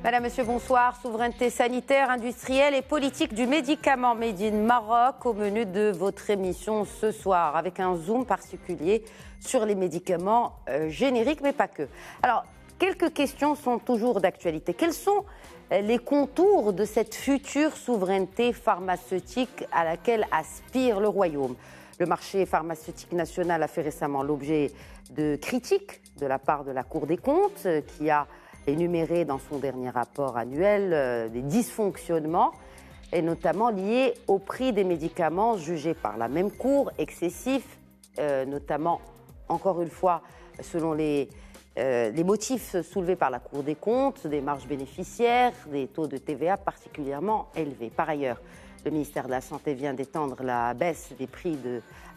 Madame, Monsieur, bonsoir. Souveraineté sanitaire, industrielle et politique du médicament Made in Maroc au menu de votre émission ce soir, avec un zoom particulier sur les médicaments génériques, mais pas que. Alors, quelques questions sont toujours d'actualité. Quels sont les contours de cette future souveraineté pharmaceutique à laquelle aspire le Royaume ? Le marché pharmaceutique national a fait récemment l'objet de critiques de la part de la Cour des comptes, qui a énuméré dans son dernier rapport annuel des dysfonctionnements, et notamment liés au prix des médicaments jugés par la même Cour excessifs, notamment, encore une fois, selon les motifs soulevés par la Cour des comptes, des marges bénéficiaires, des taux de TVA particulièrement élevés. Par ailleurs, le ministère de la Santé vient d'étendre la baisse des prix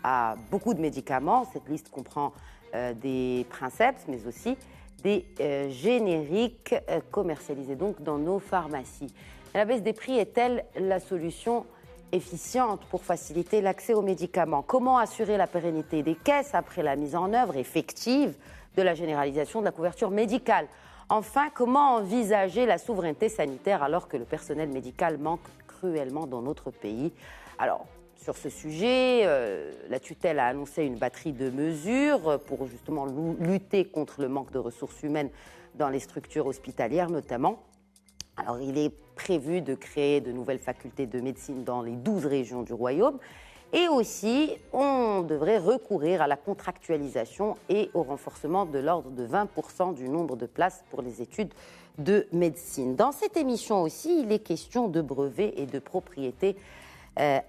à beaucoup de médicaments. Cette liste comprend des princeps, mais aussi des génériques commercialisés donc dans nos pharmacies. La baisse des prix est-elle la solution efficiente pour faciliter l'accès aux médicaments ? Comment assurer la pérennité des caisses après la mise en œuvre effective de la généralisation de la couverture médicale ? Enfin, comment envisager la souveraineté sanitaire alors que le personnel médical manque cruellement dans notre pays ? Alors, sur ce sujet, la tutelle a annoncé une batterie de mesures pour justement lutter contre le manque de ressources humaines dans les structures hospitalières notamment. Alors, il est prévu de créer de nouvelles facultés de médecine dans les 12 régions du Royaume. Et aussi, on devrait recourir à la contractualisation et au renforcement de l'ordre de 20% du nombre de places pour les études de médecine. Dans cette émission aussi, il est question de brevets et de propriété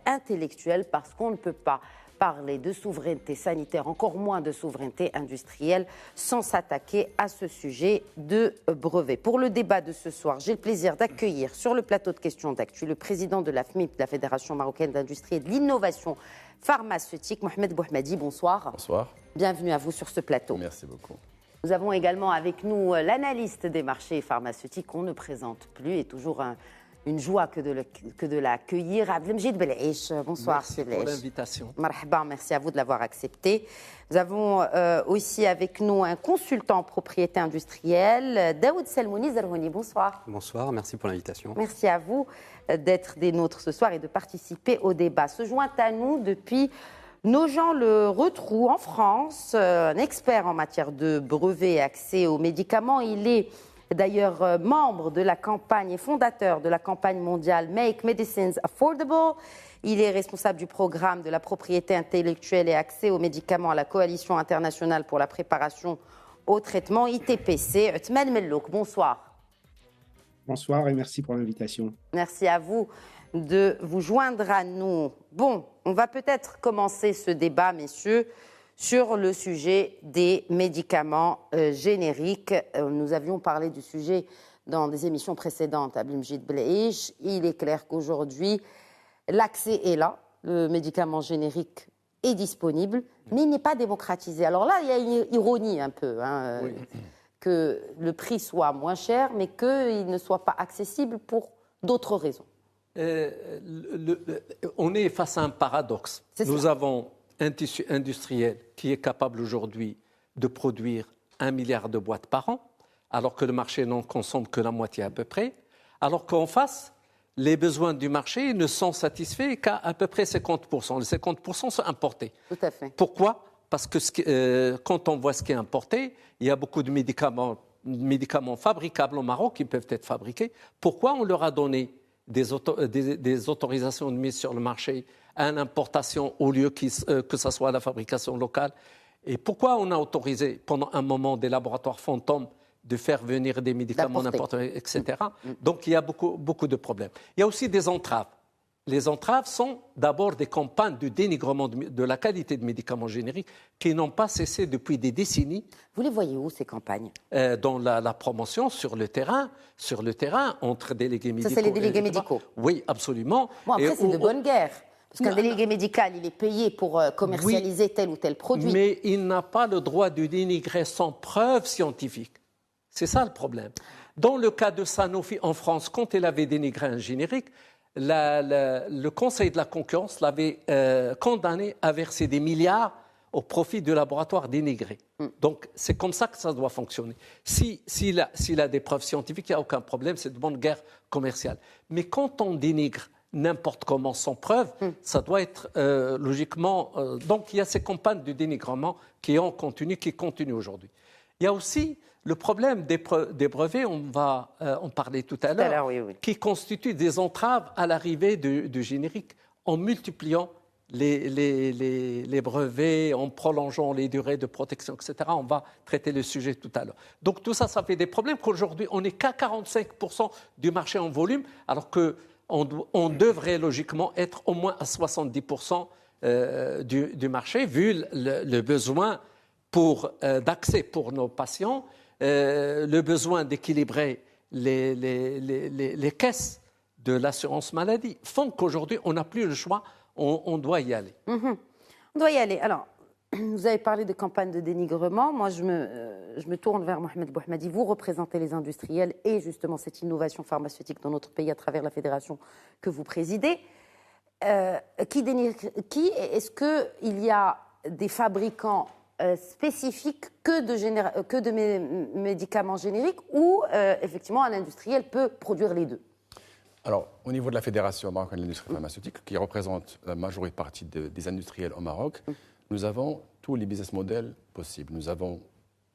intellectuelle, parce qu'on ne peut pas parler de souveraineté sanitaire, encore moins de souveraineté industrielle, sans s'attaquer à ce sujet de brevets. Pour le débat de ce soir, j'ai le plaisir d'accueillir sur le plateau de questions d'actu le président de la FMIP, la Fédération marocaine d'industrie et de l'innovation pharmaceutique, Mohamed Bouhmadi. Bonsoir. Bonsoir. Bienvenue à vous sur ce plateau. Merci beaucoup. Nous avons également avec nous l'analyste des marchés pharmaceutiques qu'on ne présente plus, et toujours une joie que de l'accueillir. Abdelmjid Belaish, bonsoir. Merci pour l'invitation. Marhaba, merci à vous de l'avoir accepté. Nous avons aussi avec nous un consultant en propriété industrielle, Daoud Selmouni Zerhouni. Bonsoir. Bonsoir, merci pour l'invitation. Merci à vous d'être des nôtres ce soir et de participer au débat. Se joint à nous depuis Nogent-le-Rotrou en France, un expert en matière de brevets et accès aux médicaments. Il est d'ailleurs membre de la campagne et fondateur de la campagne mondiale Make Medicines Affordable. Il est responsable du programme de la propriété intellectuelle et accès aux médicaments à la Coalition internationale pour la préparation au traitement ITPC. Othman Mellouk, bonsoir. Bonsoir et merci pour l'invitation. Merci à vous de vous joindre à nous. Bon, on va peut-être commencer ce débat, messieurs, sur le sujet des médicaments génériques. Nous avions parlé du sujet dans des émissions précédentes à Abdelmjid Belaish. Il est clair qu'aujourd'hui, l'accès est là, le médicament générique est disponible, mais il n'est pas démocratisé. Alors là, il y a une ironie un peu, oui, que le prix soit moins cher, mais qu'il ne soit pas accessible pour d'autres raisons. On est face à un paradoxe. Nous avons un tissu industriel qui est capable aujourd'hui de produire 1 milliard de boîtes par an, alors que le marché n'en consomme que la moitié à peu près, alors qu'en face, les besoins du marché ne sont satisfaits qu'à peu près 50%. Les 50% sont importés. Tout à fait. Pourquoi ? Parce que quand on voit ce qui est importé, il y a beaucoup de médicaments fabricables au Maroc qui peuvent être fabriqués. Pourquoi on leur a donné des autorisations de mise sur le marché à l'importation au lieu que ce soit la fabrication locale? Et pourquoi on a autorisé pendant un moment des laboratoires fantômes de faire venir des médicaments n'importe où, etc. Donc il y a beaucoup de problèmes. Il y a aussi des entraves. Les entraves sont d'abord des campagnes de dénigrement de la qualité de médicaments génériques qui n'ont pas cessé depuis des décennies. Vous les voyez où, ces campagnes ? Dans la promotion sur le terrain, entre délégués médicaux. Ça, c'est les délégués médicaux ? Oui, absolument. Bon, après, c'est de bonne guerre. Parce qu'un délégué médical, il est payé pour commercialiser tel ou tel produit. Mais il n'a pas le droit de dénigrer sans preuve scientifique. C'est ça le problème. Dans le cas de Sanofi en France, quand elle avait dénigré un générique, le Conseil de la concurrence l'avait condamné à verser des milliards au profit du laboratoire dénigré. Donc, c'est comme ça que ça doit fonctionner. S'il a des preuves scientifiques, il n'y a aucun problème, c'est de bonne guerre commerciale. Mais quand on dénigre n'importe comment sans preuve, ça doit être logiquement... donc, il y a ces campagnes de dénigrement qui continuent aujourd'hui. Il y a aussi le problème des brevets, on va en parler tout à l'heure, oui. qui constituent des entraves à l'arrivée du générique en multipliant les brevets, en prolongeant les durées de protection, etc. On va traiter le sujet tout à l'heure. Donc tout ça, ça fait des problèmes qu'aujourd'hui, on n'est qu'à 45% du marché en volume, alors qu'on devrait logiquement être au moins à 70% du marché, vu le besoin d'accès pour nos patients, le besoin d'équilibrer les caisses de l'assurance maladie, font qu'aujourd'hui, on n'a plus le choix. On doit y aller. On doit y aller. Alors, vous avez parlé de campagne de dénigrement. Moi, je me tourne vers Mohamed Bouhmadi. Vous représentez les industriels et justement cette innovation pharmaceutique dans notre pays à travers la fédération que vous présidez. Est-ce qu'il y a des fabricants spécifiques que de médicaments génériques ou effectivement un industriel peut produire les deux? Alors, au niveau de la Fédération marocaine de l'industrie pharmaceutique, qui représente la majorité partie des industriels au Maroc, nous avons tous les business models possibles. Nous avons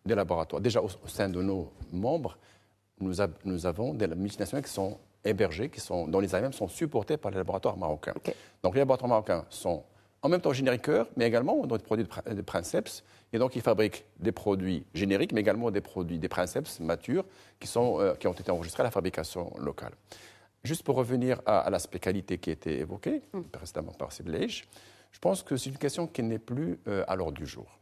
des laboratoires. Déjà, au sein de nos membres, nous avons des multinationales qui sont hébergées, dont les AMM sont supportés par les laboratoires marocains. Okay. Donc, les laboratoires marocains sont en même temps génériqueurs, mais également des produits de princeps. Et donc, ils fabriquent des produits génériques, mais également des produits, des princeps matures qui ont été enregistrés à la fabrication locale. Juste pour revenir à l'aspect qualité qui a été évoqué précédemment par Sebleich, je pense que c'est une question qui n'est plus à l'ordre du jour.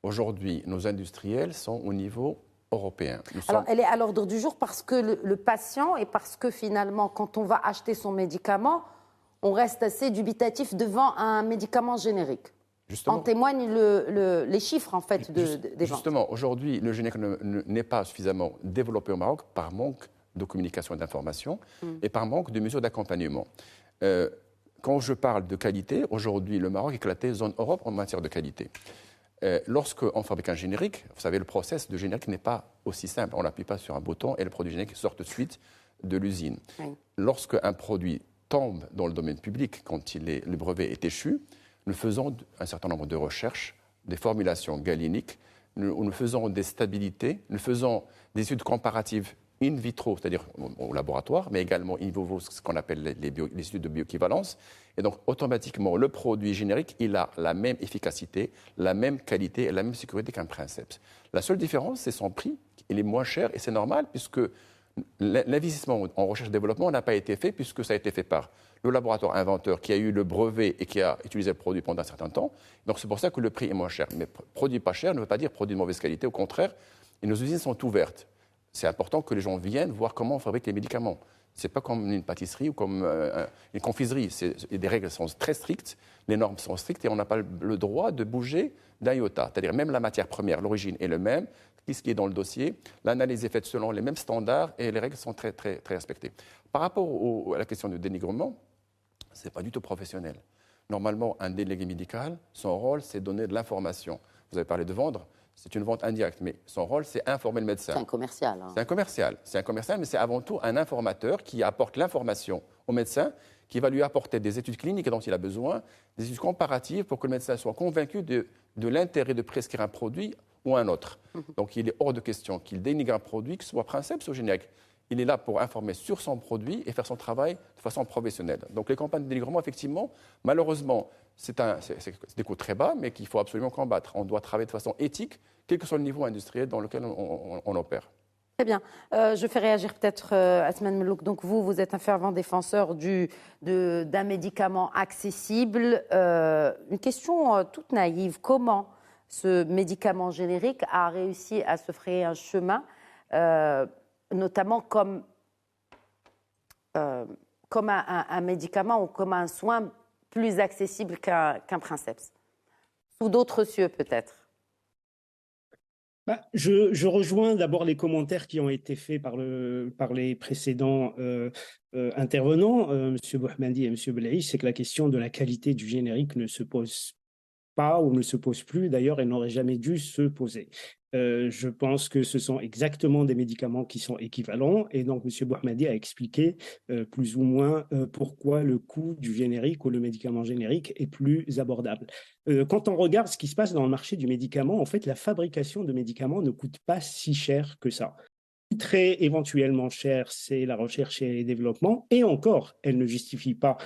Aujourd'hui, nos industriels sont au niveau européen. Alors, elle est à l'ordre du jour parce que le patient et parce que finalement, quand on va acheter son médicament, on reste assez dubitatif devant un médicament générique. Justement, en témoignent les chiffres en fait des ventes. Justement, aujourd'hui, le générique n'est pas suffisamment développé au Maroc par manque de communication et d'information et par manque de mesures d'accompagnement. Quand je parle de qualité, aujourd'hui, le Maroc est classé zone Europe en matière de qualité. Lorsqu'on fabrique un générique, vous savez, le process de générique n'est pas aussi simple. On n'appuie pas sur un bouton et le produit générique sort tout de suite de l'usine. Oui. Lorsqu'un produit tombe dans le domaine public, quand le brevet est échu, nous faisons un certain nombre de recherches, des formulations galiniques, nous faisons des stabilités, nous faisons des études comparatives in vitro, c'est-à-dire au laboratoire, mais également in vivo, ce qu'on appelle les études de bioéquivalence. Et donc, automatiquement, le produit générique, il a la même efficacité, la même qualité et la même sécurité qu'un princeps. La seule différence, c'est son prix. Il est moins cher et c'est normal puisque l'investissement en recherche et développement n'a pas été fait puisque ça a été fait par le laboratoire inventeur qui a eu le brevet et qui a utilisé le produit pendant un certain temps. Donc, c'est pour ça que le prix est moins cher. Mais produit pas cher ne veut pas dire produit de mauvaise qualité. Au contraire, et nos usines sont ouvertes. C'est important que les gens viennent voir comment on fabrique les médicaments. Ce n'est pas comme une pâtisserie ou comme une confiserie. Les règles sont très strictes, les normes sont strictes et on n'a pas le droit de bouger d'un iota. C'est-à-dire même la matière première, l'origine est le même, ce qui est dans le dossier, l'analyse est faite selon les mêmes standards et les règles sont très, très, très respectées. Par rapport à la question du dénigrement, ce n'est pas du tout professionnel. Normalement, un délégué médical, son rôle, c'est donner de l'information. Vous avez parlé de vendre. C'est une vente indirecte, mais son rôle, c'est informer le médecin. C'est un commercial. Hein. C'est un commercial, mais c'est avant tout un informateur qui apporte l'information au médecin, qui va lui apporter des études cliniques dont il a besoin, des études comparatives pour que le médecin soit convaincu de l'intérêt de prescrire un produit ou un autre. Donc, il est hors de question qu'il dénigre un produit, que ce soit princeps ou générique. Il est là pour informer sur son produit et faire son travail de façon professionnelle. Donc, les campagnes de dénigrement, effectivement, malheureusement, c'est des coûts très bas, mais qu'il faut absolument combattre. On doit travailler de façon éthique, quel que soit le niveau industriel dans lequel on opère. Très bien. Je fais réagir peut-être Asman Melouk. Donc vous êtes un fervent défenseur d'un médicament accessible. Une question toute naïve. Comment ce médicament générique a réussi à se frayer un chemin, notamment comme un médicament ou comme un soin plus accessible qu'un princeps? Sous d'autres cieux, peut-être. Je rejoins d'abord les commentaires qui ont été faits par les précédents intervenants, M. Bouhmadi et M. Belaïch. C'est que la question de la qualité du générique ne se pose pas ou ne se pose plus. D'ailleurs, elle n'aurait jamais dû se poser. Je pense que ce sont exactement des médicaments qui sont équivalents. Et donc, M. Bouhamadi a expliqué plus ou moins pourquoi le coût du générique ou le médicament générique est plus abordable. Quand on regarde ce qui se passe dans le marché du médicament, en fait, la fabrication de médicaments ne coûte pas si cher que ça. Très éventuellement cher, c'est la recherche et développement. Et encore, elle ne justifie pas,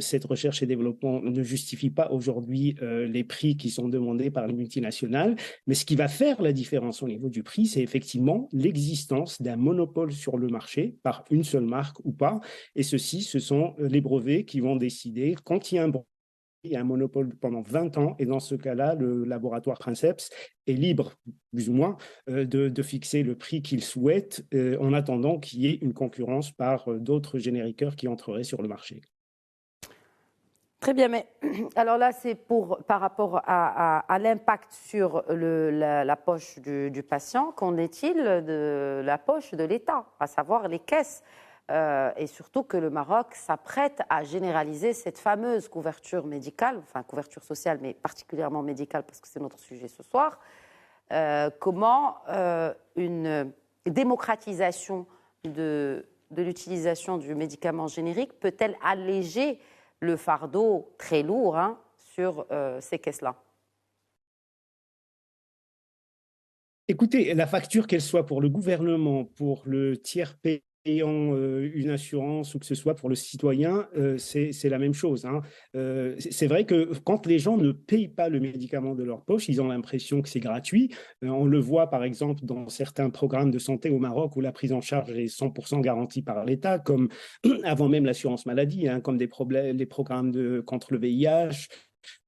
cette recherche et développement ne justifie pas aujourd'hui les prix qui sont demandés par les multinationales. Mais ce qui va faire la différence au niveau du prix, c'est effectivement l'existence d'un monopole sur le marché par une seule marque ou pas. Et ceci, ce sont les brevets qui vont décider quand il y a un monopole pendant 20 ans, et dans ce cas-là, le laboratoire Princeps est libre, plus ou moins, de fixer le prix qu'il souhaite, en attendant qu'il y ait une concurrence par d'autres génériqueurs qui entreraient sur le marché. Très bien, mais alors là, c'est par rapport à l'impact sur la poche du patient. Qu'en est-il de la poche de l'État, à savoir les caisses et surtout que le Maroc s'apprête à généraliser cette fameuse couverture médicale, enfin couverture sociale, mais particulièrement médicale parce que c'est notre sujet ce soir. Comment une démocratisation de l'utilisation du médicament générique peut-elle alléger le fardeau très lourd sur ces caisses-là? Écoutez, la facture, qu'elle soit pour le gouvernement, pour le tiers payant, une assurance ou que ce soit pour le citoyen, c'est la même chose. C'est vrai que quand les gens ne payent pas le médicament de leur poche, ils ont l'impression que c'est gratuit. On le voit par exemple dans certains programmes de santé au Maroc où la prise en charge est 100% garantie par l'État, comme avant même l'assurance maladie, comme les programmes contre le VIH,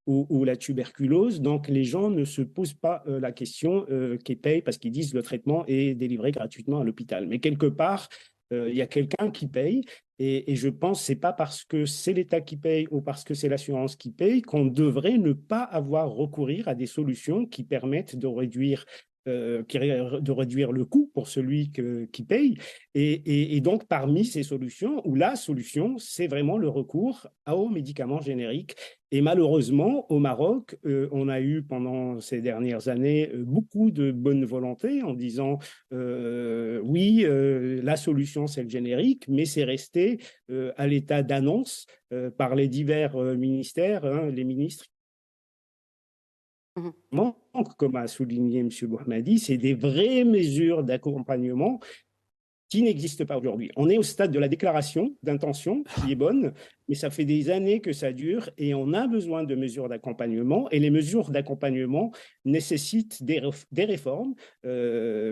ou la tuberculose. Donc, les gens ne se posent pas la question qu'ils payent parce qu'ils disent que le traitement est délivré gratuitement à l'hôpital. Mais quelque part, il y a quelqu'un qui paye et je pense que ce n'est pas parce que c'est l'État qui paye ou parce que c'est l'assurance qui paye qu'on devrait ne pas avoir recourir à des solutions qui permettent de réduire le coût pour celui qui paye. Et donc, parmi ces solutions, ou la solution, c'est vraiment le recours aux médicaments génériques. Et malheureusement, au Maroc, on a eu pendant ces dernières années beaucoup de bonne volonté en disant oui, la solution, c'est le générique, mais c'est resté à l'état d'annonce par les divers ministères, les ministres. Comme a souligné M. Bouhamadi, c'est des vraies mesures d'accompagnement qui n'existent pas aujourd'hui. On est au stade de la déclaration d'intention, qui est bonne, mais ça fait des années que ça dure et on a besoin de mesures d'accompagnement. Et les mesures d'accompagnement nécessitent des réformes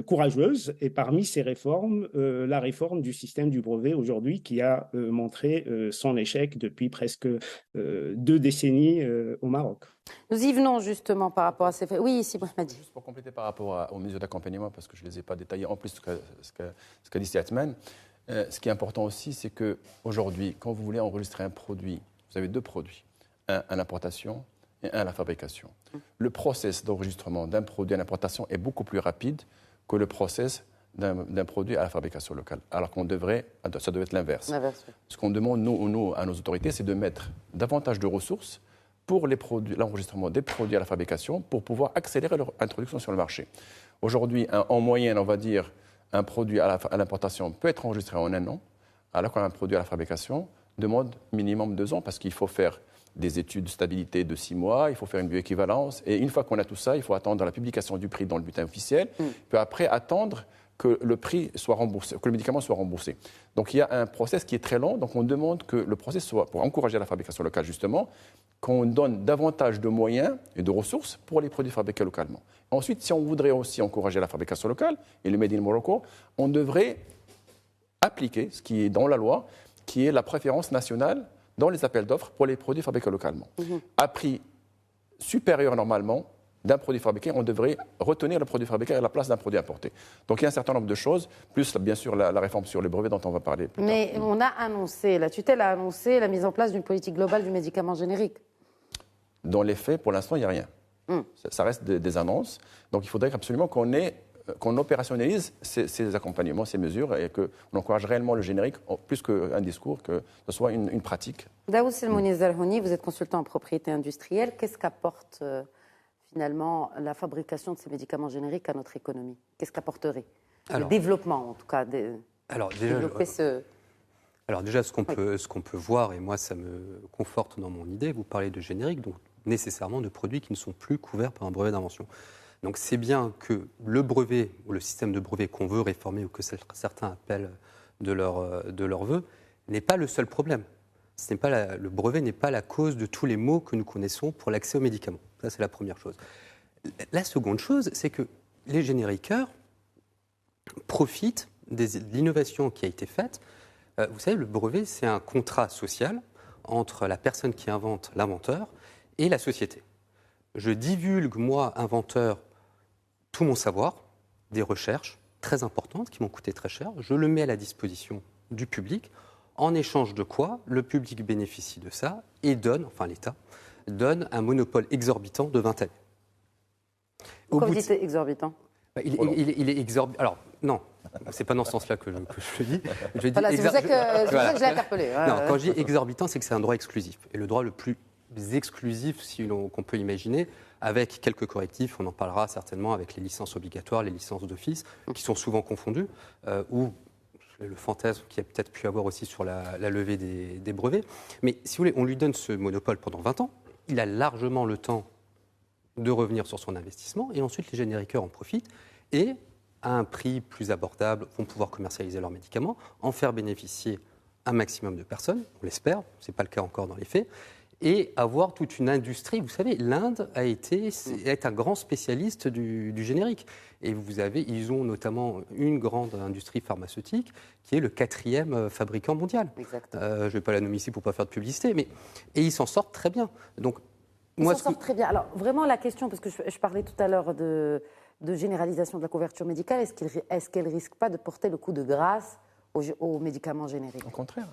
courageuses. Et parmi ces réformes, la réforme du système du brevet aujourd'hui qui a montré son échec depuis presque 2 décennies au Maroc. Nous y venons justement par rapport à ces faits. Oui, ici, Bouhamadi. Juste pour compléter par rapport aux mesures d'accompagnement, parce que je ne les ai pas détaillées, en plus ce qu'a dit Siatman, ce qui est important aussi, c'est qu'aujourd'hui, quand vous voulez enregistrer un produit, vous avez 2 produits, un à l'importation et un à la fabrication. Le process d'enregistrement d'un produit à l'importation est beaucoup plus rapide que le process d'un produit à la fabrication locale. Alors ça devrait être l'inverse. Ce qu'on demande, nous, à nos autorités, c'est de mettre davantage de ressources pour l'enregistrement des produits à la fabrication pour pouvoir accélérer leur introduction sur le marché. Aujourd'hui, en moyenne, on va dire, un produit à l'importation peut être enregistré en 1 an, alors qu'un produit à la fabrication demande minimum 2 ans parce qu'il faut faire des études de stabilité de 6 mois, il faut faire une bioéquivalence et une fois qu'on a tout ça, il faut attendre la publication du prix dans le bulletin officiel, puis après attendre que le prix soit remboursé, que le médicament soit remboursé. Donc il y a un process qui est très long, donc on demande que le process soit, pour encourager la fabrication locale justement, qu'on donne davantage de moyens et de ressources pour les produits fabriqués localement. Ensuite, si on voudrait aussi encourager la fabrication locale et le Made in Morocco, on devrait appliquer ce qui est dans la loi, qui est la préférence nationale dans les appels d'offres pour les produits fabriqués localement. À prix supérieur normalement d'un produit fabriqué, on devrait retenir le produit fabriqué à la place d'un produit importé. Donc il y a un certain nombre de choses, plus bien sûr la réforme sur les brevets dont on va parler plus tard. Mais on a annoncé, la tutelle a annoncé la mise en place d'une politique globale du médicament générique. Dans les faits, pour l'instant, il n'y a rien. Ça reste des annonces. Donc il faudrait absolument qu'on ait qu'on opérationnalise ces accompagnements, ces mesures, et qu'on encourage réellement le générique, plus qu'un discours, que ce soit une pratique. Daoud Selmouni Zerhouni, vous êtes consultant en propriété industrielle. Qu'est-ce qu'apporte finalement la fabrication de ces médicaments génériques à notre économie? Qu'est-ce qu'apporterait le développement, en tout cas, développer ce... Alors déjà, ce qu'on peut voir, et moi ça me conforte dans mon idée, vous parlez de générique, donc nécessairement de produits qui ne sont plus couverts par un brevet d'invention. Donc c'est bien que le brevet, ou le système de brevet qu'on veut réformer, ou que certains appellent de leur vœu, n'est pas le seul problème. Le brevet n'est pas la cause de tous les maux que nous connaissons pour l'accès aux médicaments. Ça, c'est la première chose. La seconde chose, c'est que les génériqueurs profitent de l'innovation qui a été faite. Vous savez, le brevet, c'est un contrat social entre la personne qui invente, l'inventeur, et la société. Je divulgue, moi, inventeur, tout mon savoir, des recherches très importantes qui m'ont coûté très cher. Je le mets à la disposition du public, en échange de quoi le public bénéficie de ça et l'État donne un monopole exorbitant de 20 années. Pourquoi vous dites exorbitant? Il est exorbitant. Alors, non, c'est pas dans ce sens-là que je le dis. C'est pour ça que je l'ai interpellé. Non, quand je dis exorbitant, c'est que c'est un droit exclusif. Et le droit le plus exclusif qu'on peut imaginer, avec quelques correctifs, on en parlera certainement avec les licences obligatoires, les licences d'office, qui sont souvent confondues, ou le fantasme qu'il y a peut-être pu avoir aussi sur la levée des brevets. Mais si vous voulez, on lui donne ce monopole pendant 20 ans, il a largement le temps de revenir sur son investissement, et ensuite les génériqueurs en profitent, et à un prix plus abordable, vont pouvoir commercialiser leurs médicaments, en faire bénéficier un maximum de personnes, on l'espère, ce n'est pas le cas encore dans les faits, et avoir toute une industrie. Vous savez, l'Inde est un grand spécialiste du générique. Et ils ont notamment une grande industrie pharmaceutique qui est le 4e fabricant mondial. Je ne vais pas la nommer ici pour ne pas faire de publicité, et ils s'en sortent très bien. Donc, ils s'en sortent très bien. Alors, vraiment, la question, parce que je parlais tout à l'heure de généralisation de la couverture médicale, est-ce qu'elle ne risque pas de porter le coup de grâce aux médicaments génériques? Au contraire.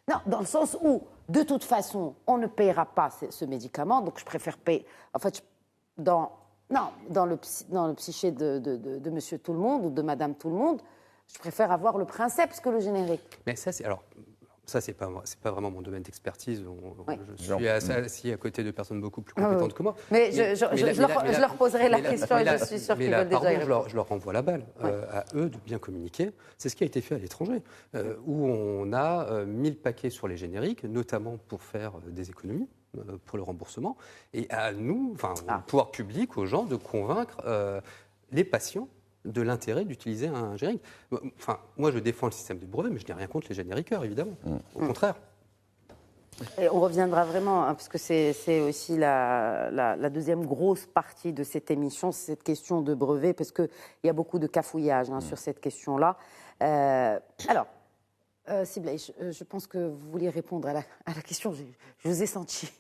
Non, dans le sens où, de toute façon, on ne paiera pas ce médicament, donc je préfère payer. En fait, dans le psyché de monsieur tout le monde ou de madame tout le monde, je préfère avoir le princeps que le générique. Mais ça, c'est pas vraiment mon domaine d'expertise. Je suis assis à côté de personnes beaucoup plus compétentes que moi. Mais je leur poserai la question et je suis sûr qu'ils veulent déjà y répondre. Je leur renvoie la balle. À eux de bien communiquer. C'est ce qui a été fait à l'étranger, où on a 1000 paquets sur les génériques, notamment pour faire des économies, pour le remboursement. Et à nous, au pouvoir public, aux gens, de convaincre les patients de l'intérêt d'utiliser un générique. Moi, je défends le système du brevet, mais je n'ai rien contre les génériqueurs, évidemment. Au contraire. Et on reviendra vraiment, parce que c'est aussi la deuxième grosse partie de cette émission, c'est cette question de brevet, parce qu'il y a beaucoup de cafouillage sur cette question-là. Alors, Sibley, je pense que vous vouliez répondre à la question. Je vous ai senti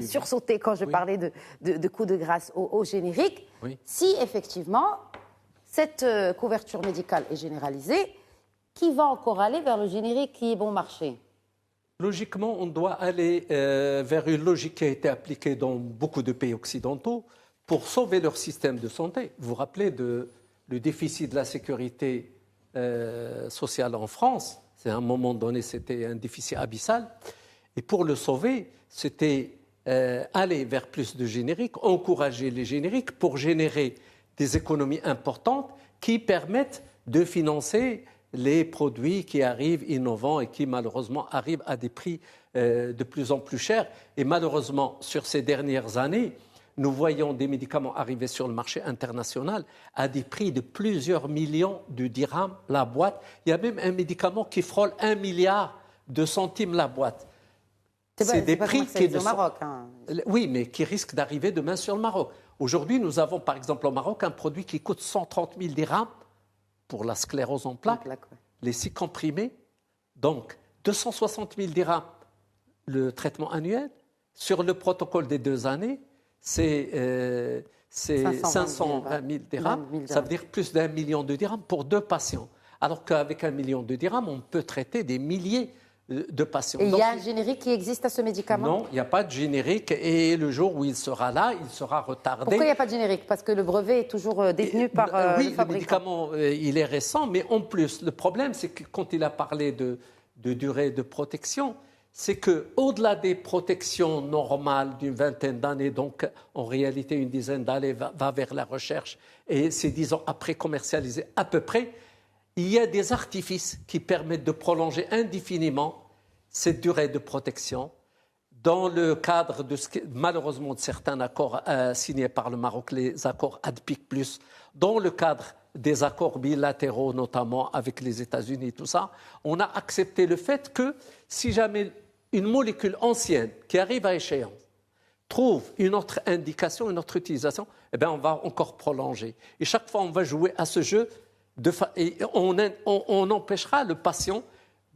sursauter quand je parlais de coup de grâce au générique. Oui. Si, effectivement, cette couverture médicale est généralisée, qui va encore aller vers le générique qui est bon marché? Logiquement, on doit aller vers une logique qui a été appliquée dans beaucoup de pays occidentaux pour sauver leur système de santé. Vous vous rappelez le déficit de la sécurité sociale en France? À un moment donné, c'était un déficit abyssal. Et pour le sauver, c'était aller vers plus de génériques, encourager les génériques pour générer des économies importantes qui permettent de financer les produits qui arrivent innovants et qui malheureusement arrivent à des prix de plus en plus chers. Et malheureusement, sur ces dernières années, nous voyons des médicaments arriver sur le marché international à des prix de plusieurs millions de dirhams la boîte. Il y a même un médicament qui frôle 1 milliard de centimes la boîte. C'est des prix qui sont au Maroc. Oui, mais qui risquent d'arriver demain sur le Maroc. Aujourd'hui, nous avons par exemple au Maroc un produit qui coûte 130 000 dirhams pour la sclérose en plaques, les 6 comprimés. Donc, 260 000 dirhams le traitement annuel. Sur le protocole des 2 années, c'est 520 000 dirhams. Ça veut dire plus d'1 million de dirhams pour 2 patients. Alors qu'avec 1 million de dirhams, on peut traiter des milliers de patients. Et il y a un générique qui existe à ce médicament? Non, il n'y a pas de générique et le jour où il sera là, il sera retardé. Pourquoi il n'y a pas de générique? Parce que le brevet est toujours détenu par oui, le fabricant. le médicament, il est récent, mais en plus, le problème, c'est que quand il a parlé de durée de protection, c'est qu'au-delà des protections normales d'une vingtaine d'années, donc en réalité une dizaine d'années va vers la recherche, et c'est 10 ans après commercialisé à peu près, il y a des artifices qui permettent de prolonger indéfiniment cette durée de protection dans le cadre malheureusement de certains accords signés par le Maroc, les accords ADPIC+, dans le cadre des accords bilatéraux, notamment avec les États-Unis et tout ça, on a accepté le fait que si jamais une molécule ancienne qui arrive à échéance trouve une autre indication, une autre utilisation, eh bien on va encore prolonger. Et chaque fois, on va jouer à ce jeu et on empêchera le patient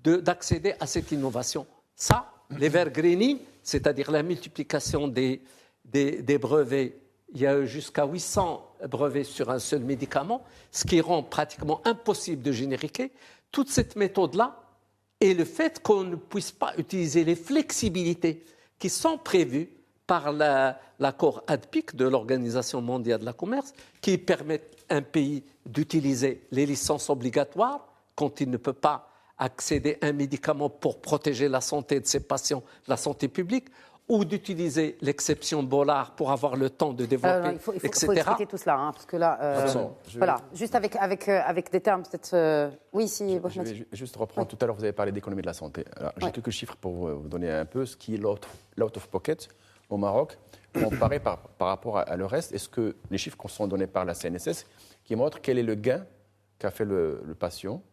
d'accéder à cette innovation. Ça, l'evergreening, c'est-à-dire la multiplication des brevets, il y a jusqu'à 800 brevets sur un seul médicament, ce qui rend pratiquement impossible de génériquer. Toute cette méthode-là et le fait qu'on ne puisse pas utiliser les flexibilités qui sont prévues par l'accord ADPIC de l'Organisation mondiale de la commerce, qui permettent à un pays d'utiliser les licences obligatoires quand il ne peut pas accéder à un médicament pour protéger la santé de ses patients, la santé publique, ou d'utiliser l'exception Bollard pour avoir le temps de développer, il faut etc. expliquer tout cela, parce que là, voilà, juste avec des termes peut-être. Oui, si. Je vais juste reprendre. Tout à l'heure, vous avez parlé d'économie de la santé. J'ai quelques chiffres pour vous donner un peu ce qui est l'out of pocket au Maroc, comparé par rapport à le reste. Est-ce que les chiffres qui sont donnés par la CNSS qui montrent quel est le gain qu'a fait le patient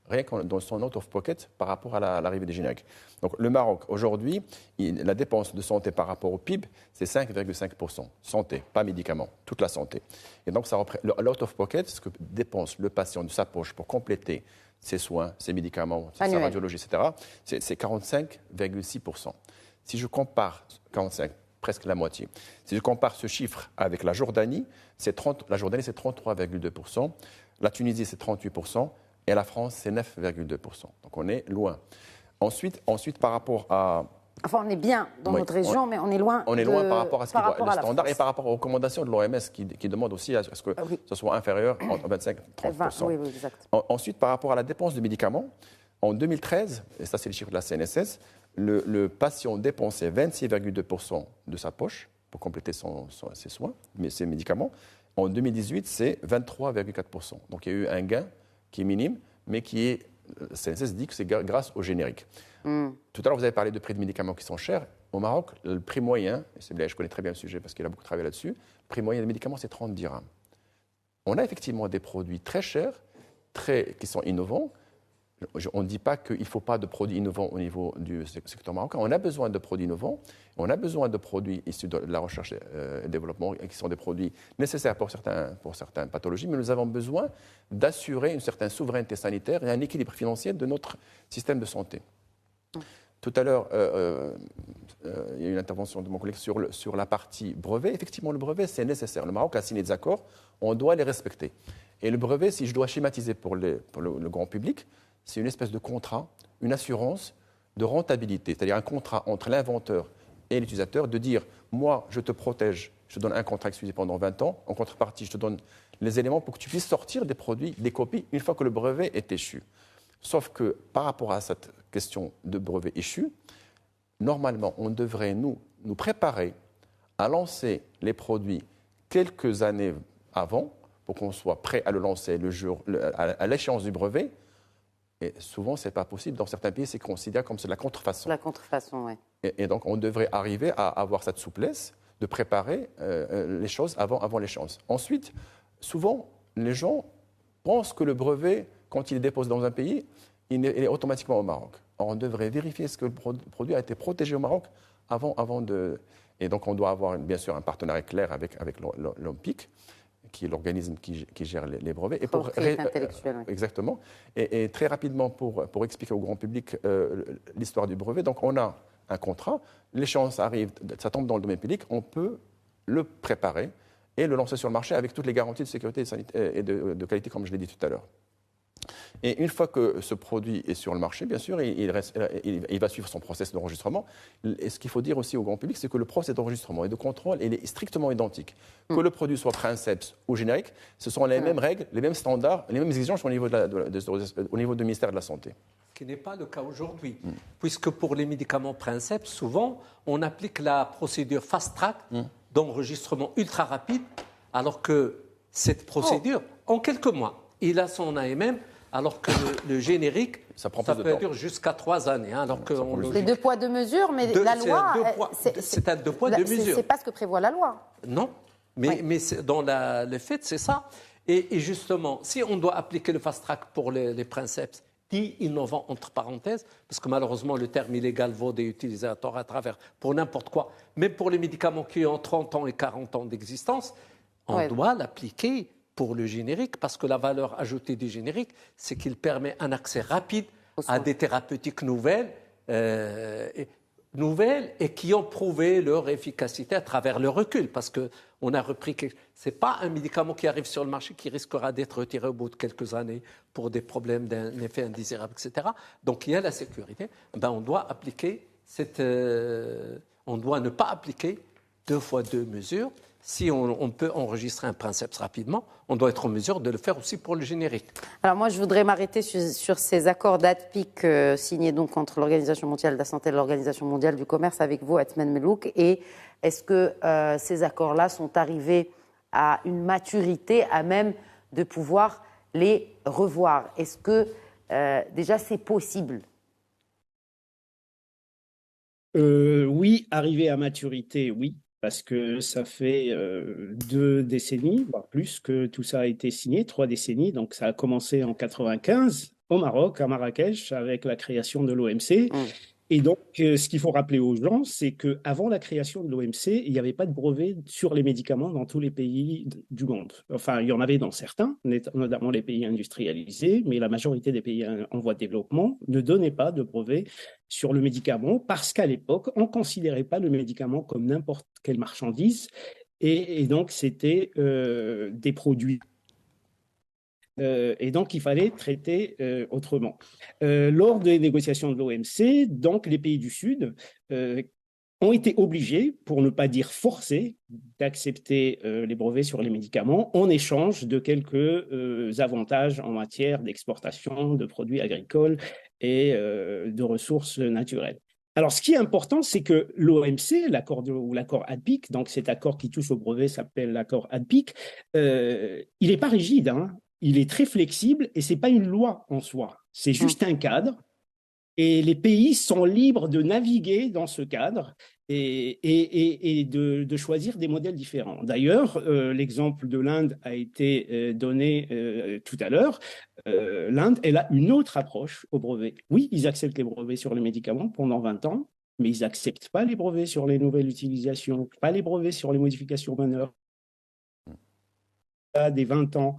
rien que dans son out of pocket par rapport à l'arrivée des génériques. Donc le Maroc, aujourd'hui, la dépense de santé par rapport au PIB, c'est 5,5%. Santé, pas médicaments, toute la santé. Et donc l'out of pocket, ce que dépense le patient de sa poche pour compléter ses soins, ses médicaments, sa radiologie, etc., c'est 45,6%. Si je compare 45, presque la moitié. Si je compare ce chiffre avec la Jordanie, la Jordanie, c'est 33,2%. La Tunisie, c'est 38%. Et la France, c'est 9,2%. Donc on est loin. Ensuite par rapport à... Enfin, on est bien dans notre région, mais on est loin. On est loin par rapport à ce qui doit, le standard et par rapport aux recommandations de l'OMS qui demande aussi à ce que ce soit inférieur entre 25 et 30%. Oui, exact. Ensuite, par rapport à la dépense de médicaments, en 2013, et ça c'est le chiffre de la CNSS, le patient dépensait 26,2% de sa poche pour compléter ses soins, ses médicaments. En 2018, c'est 23,4%. Donc il y a eu un gain qui est minime, mais qui est, la CNSS dit que c'est grâce au générique. Tout à l'heure, vous avez parlé de prix de médicaments qui sont chers. Au Maroc, le prix moyen, je connais très bien le sujet parce qu'il a beaucoup travaillé là-dessus, le prix moyen des médicaments, c'est 30 dirhams. On a effectivement des produits très chers, qui sont innovants. On ne dit pas qu'il ne faut pas de produits innovants au niveau du secteur marocain. On a besoin de produits innovants. On a besoin de produits issus de la recherche et développement qui sont des produits nécessaires pour certaines pathologies, mais nous avons besoin d'assurer une certaine souveraineté sanitaire et un équilibre financier de notre système de santé. Tout à l'heure, il y a eu une intervention de mon collègue sur la partie brevet. Effectivement, le brevet, c'est nécessaire. Le Maroc a signé des accords, on doit les respecter. Et le brevet, si je dois schématiser pour le grand public, c'est une espèce de contrat, une assurance de rentabilité, c'est-à-dire un contrat entre l'inventeur et l'utilisateur de dire « moi, je te protège, je te donne un contrat exclusif pendant 20 ans, en contrepartie, je te donne les éléments pour que tu puisses sortir des produits, des copies, une fois que le brevet est échu ». Sauf que par rapport à cette question de brevet échu, normalement, on devrait nous préparer à lancer les produits quelques années avant pour qu'on soit prêt à le lancer à l'échéance du brevet. Et souvent, ce n'est pas possible. Dans certains pays, c'est considéré comme de la contrefaçon. La contrefaçon, oui. Et donc, on devrait arriver à avoir cette souplesse de préparer les choses avant l'échéance. Ensuite, souvent, les gens pensent que le brevet, quand il est déposé dans un pays, il est automatiquement au Maroc. Or, on devrait vérifier ce que le produit a été protégé au Maroc avant de... Et donc, on doit avoir, bien sûr, un partenariat clair avec l'OMPIC, qui est l'organisme qui gère les brevets. Et propriété intellectuelle. Oui. Exactement. Et très rapidement, pour expliquer au grand public l'histoire du brevet, donc on a un contrat, l'échéance arrive, ça tombe dans le domaine public, on peut le préparer et le lancer sur le marché avec toutes les garanties de sécurité et de qualité, comme je l'ai dit tout à l'heure. Et une fois que ce produit est sur le marché, bien sûr, il va suivre son process d'enregistrement. Et ce qu'il faut dire aussi au grand public, c'est que le process d'enregistrement et de contrôle, il est strictement identique. Que le produit soit Princeps ou générique, ce sont les mêmes règles, les mêmes standards, les mêmes exigences au niveau, au niveau du ministère de la Santé. Ce qui n'est pas le cas aujourd'hui, puisque pour les médicaments Princeps, souvent, on applique la procédure fast-track d'enregistrement ultra rapide, alors que cette procédure, en quelques mois, il a son AMM, alors que le générique, ça peut durer jusqu'à 3 années. Alors c'est 2 poids, 2 mesures, mais la loi... C'est un 2 poids, 2 mesures. C'est pas ce que prévoit la loi. Non, mais dans le fait, c'est ça. Et justement, si on doit appliquer le fast-track pour les Princeps, dit innovant entre parenthèses, parce que malheureusement le terme illégal vaut des utilisateurs à travers pour n'importe quoi, même pour les médicaments qui ont 30 ans et 40 ans d'existence, on doit l'appliquer pour le générique, parce que la valeur ajoutée du générique, c'est qu'il permet un accès rapide à des thérapeutiques nouvelles et qui ont prouvé leur efficacité à travers le recul, parce qu'on a repris que ce n'est pas un médicament qui arrive sur le marché qui risquera d'être retiré au bout de quelques années pour des problèmes d'un effet indésirable, etc. Donc il y a la sécurité. On doit appliquer on doit ne pas appliquer 2 fois 2 mesures. Si on peut enregistrer un Princeps rapidement, on doit être en mesure de le faire aussi pour le générique. Alors moi, je voudrais m'arrêter sur ces accords d'ADPIC signés donc entre l'Organisation mondiale de la santé et l'Organisation mondiale du commerce avec vous, Athmane Mellouk. Et est-ce que ces accords-là sont arrivés à une maturité à même de pouvoir les revoir? Est-ce que déjà c'est possible? Oui, arriver à maturité, oui. Parce que ça fait 2 décennies, voire plus, que tout ça a été signé, 3 décennies. Donc ça a commencé en 95 au Maroc, à Marrakech, avec la création de l'OMC. Et donc, ce qu'il faut rappeler aux gens, c'est qu'avant la création de l'OMC, il n'y avait pas de brevet sur les médicaments dans tous les pays du monde. Enfin, il y en avait dans certains, notamment les pays industrialisés, mais la majorité des pays en voie de développement ne donnaient pas de brevet sur le médicament parce qu'à l'époque, on ne considérait pas le médicament comme n'importe quelle marchandise. Et donc, c'était des produits. Et donc, il fallait traiter autrement. Lors des négociations de l'OMC, donc, les pays du Sud ont été obligés, pour ne pas dire forcés, d'accepter les brevets sur les médicaments en échange de quelques avantages en matière d'exportation de produits agricoles et de ressources naturelles. Alors, ce qui est important, c'est que l'OMC, l'accord ADPIC, donc cet accord qui touche au brevet s'appelle l'accord ADPIC, il n'est pas rigide, hein. Il est très flexible et ce n'est pas une loi en soi. C'est juste un cadre et les pays sont libres de naviguer dans ce cadre et de choisir des modèles différents. D'ailleurs, l'exemple de l'Inde a été donné tout à l'heure. L'Inde, elle a une autre approche au brevet. Oui, ils acceptent les brevets sur les médicaments pendant 20 ans, mais ils n'acceptent pas les brevets sur les nouvelles utilisations, pas les brevets sur les modifications mineures. Des 20 ans.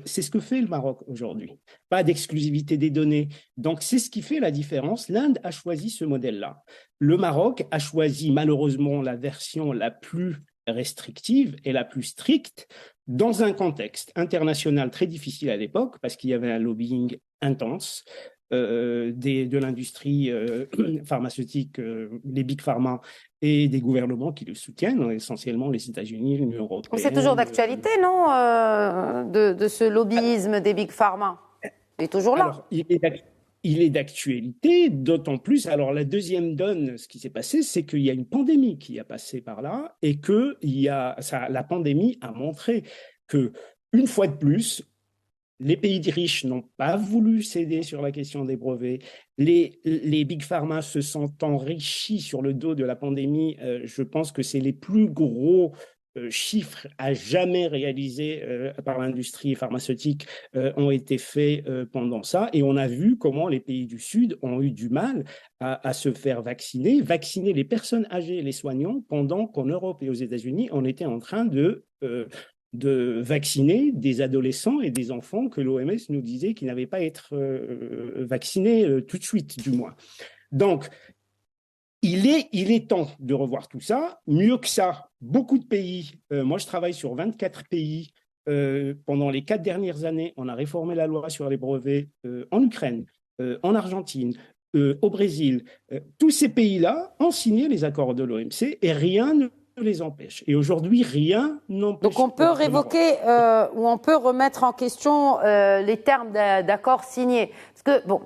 C'est ce que fait le Maroc aujourd'hui. Pas d'exclusivité des données. Donc, c'est ce qui fait la différence. L'Inde a choisi ce modèle-là. Le Maroc a choisi malheureusement la version la plus restrictive et la plus stricte dans un contexte international très difficile à l'époque parce qu'il y avait un lobbying intense de l'industrie pharmaceutique, les big pharma et des gouvernements qui le soutiennent, essentiellement les États-Unis, l'Union européenne. C'est toujours d'actualité, non, de ce lobbyisme des big pharma? Il est toujours là. Alors, il est d'actualité, d'autant plus. Alors, la deuxième donne, ce qui s'est passé, c'est qu'il y a une pandémie qui a passé par là et que la pandémie a montré que, une fois de plus, les pays riches n'ont pas voulu céder sur la question des brevets. Les big pharma se sont enrichis sur le dos de la pandémie. Je pense que c'est les plus gros chiffres à jamais réalisés par l'industrie pharmaceutique ont été faits pendant ça. Et on a vu comment les pays du Sud ont eu du mal à se faire vacciner les personnes âgées et les soignants, pendant qu'en Europe et aux États-Unis, on était en train de vacciner des adolescents et des enfants que l'OMS nous disait qu'ils n'avaient pas à être vaccinés tout de suite, du moins. Donc, il est temps de revoir tout ça. Mieux que ça, beaucoup de pays, moi je travaille sur 24 pays pendant les 4 dernières années, on a réformé la loi sur les brevets en Ukraine, en Argentine, au Brésil. Tous ces pays-là ont signé les accords de l'OMC et rien ne les empêche. Et aujourd'hui, rien n'empêche. Donc on peut révoquer ou on peut remettre en question les termes d'accords signés. Parce que, bon,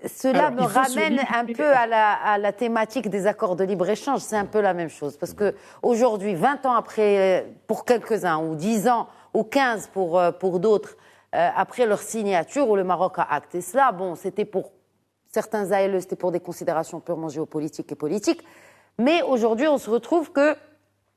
cela me ramène un peu à la thématique des accords de libre-échange. C'est un peu la même chose. Parce qu'aujourd'hui, 20 ans après, pour quelques-uns, ou 10 ans, ou 15 pour d'autres, après leur signature, où le Maroc a acté cela, bon, c'était pour certains ALE, c'était pour des considérations purement géopolitiques et politiques. Mais aujourd'hui, on se retrouve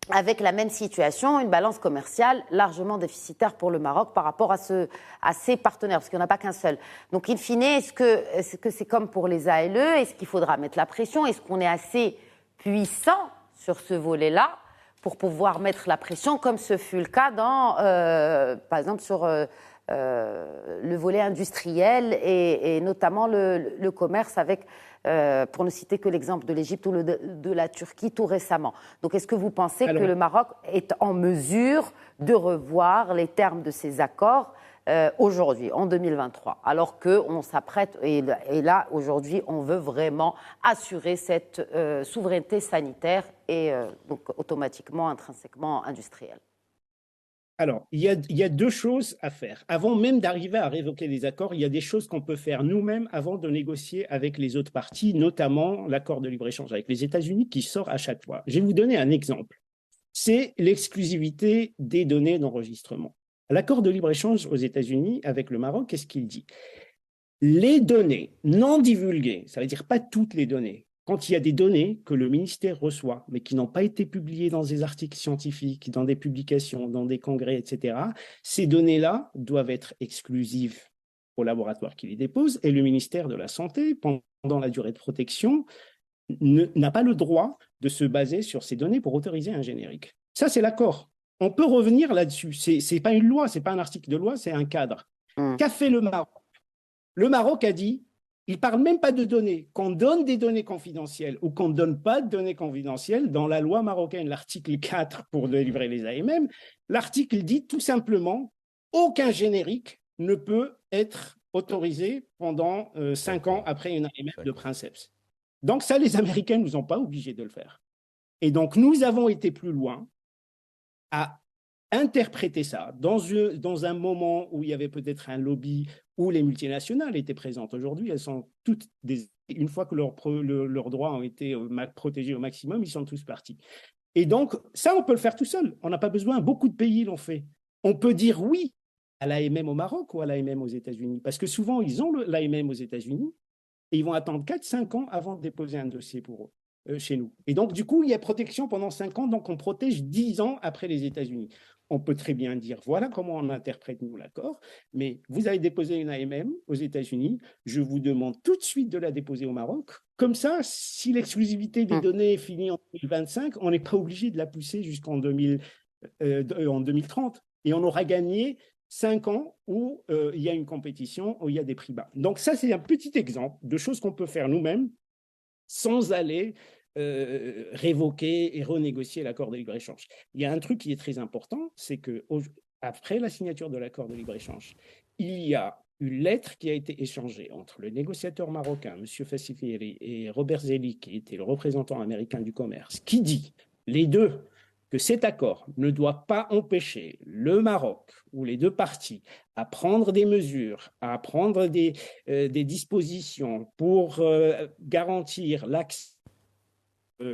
avec la même situation, une balance commerciale largement déficitaire pour le Maroc par rapport à ses partenaires, parce qu'il n'y en a pas qu'un seul. Donc, in fine, est-ce que c'est comme pour les ALE? Est-ce qu'il faudra mettre la pression? Est-ce qu'on est assez puissant sur ce volet-là pour pouvoir mettre la pression, comme ce fut le cas par exemple, sur le volet industriel et notamment le commerce avec, pour ne citer que l'exemple de l'Égypte ou de la Turquie tout récemment. Donc, est-ce que vous pensez que le Maroc est en mesure de revoir les termes de ces accords aujourd'hui, en 2023, alors qu'on s'apprête, et là, aujourd'hui, on veut vraiment assurer cette souveraineté sanitaire et donc automatiquement, intrinsèquement industrielle? Alors, il y a 2 choses à faire. Avant même d'arriver à révoquer les accords, il y a des choses qu'on peut faire nous-mêmes avant de négocier avec les autres parties, notamment l'accord de libre-échange avec les États-Unis qui sort à chaque fois. Je vais vous donner un exemple. C'est l'exclusivité des données d'enregistrement. L'accord de libre-échange aux États-Unis avec le Maroc, qu'est-ce qu'il dit? Les données non divulguées, ça veut dire pas toutes les données, quand il y a des données que le ministère reçoit, mais qui n'ont pas été publiées dans des articles scientifiques, dans des publications, dans des congrès, etc., ces données-là doivent être exclusives au laboratoire qui les dépose, et le ministère de la Santé, pendant la durée de protection, n'a pas le droit de se baser sur ces données pour autoriser un générique. Ça, c'est l'accord. On peut revenir là-dessus. C'est pas une loi, c'est pas un article de loi, c'est un cadre. Qu'a fait le Maroc? Le Maroc a dit, il ne parle même pas de données, qu'on donne des données confidentielles ou qu'on ne donne pas de données confidentielles. Dans la loi marocaine, l'article 4 pour délivrer les AMM, l'article dit tout simplement aucun générique ne peut être autorisé pendant 5 ans après une AMM de princeps. Donc ça, les Américains ne nous ont pas obligés de le faire. Et donc nous avons été plus loin à interpréter ça dans un moment où il y avait peut-être un lobby, où les multinationales étaient présentes. Aujourd'hui, elles sont toutes, une fois que leurs droits ont été protégés au maximum, ils sont tous partis. Et donc, ça, on peut le faire tout seul. On n'a pas besoin, beaucoup de pays l'ont fait. On peut dire oui à l'AMM au Maroc ou à l'AMM aux États-Unis, parce que souvent, ils ont l'AMM aux États-Unis et ils vont attendre 4-5 ans avant de déposer un dossier pour eux. Chez nous. Et donc, du coup, il y a protection pendant 5 ans, donc on protège 10 ans après les États-Unis. On peut très bien dire, voilà comment on interprète, nous, l'accord, mais vous avez déposé une AMM aux États-Unis, je vous demande tout de suite de la déposer au Maroc. Comme ça, si l'exclusivité des données est finie en 2025, on n'est pas obligé de la pousser jusqu'en 2030. Et on aura gagné 5 ans où il y a une compétition, où il y a des prix bas. Donc ça, c'est un petit exemple de choses qu'on peut faire nous-mêmes sans aller révoquer et renégocier l'accord de libre-échange. Il y a un truc qui est très important, c'est qu'après la signature de l'accord de libre-échange, il y a une lettre qui a été échangée entre le négociateur marocain, M. Fassiferi, et Robert Zeli, qui était le représentant américain du commerce, qui dit, les deux, que cet accord ne doit pas empêcher le Maroc ou les 2 parties à prendre des mesures, à prendre des dispositions pour garantir l'accès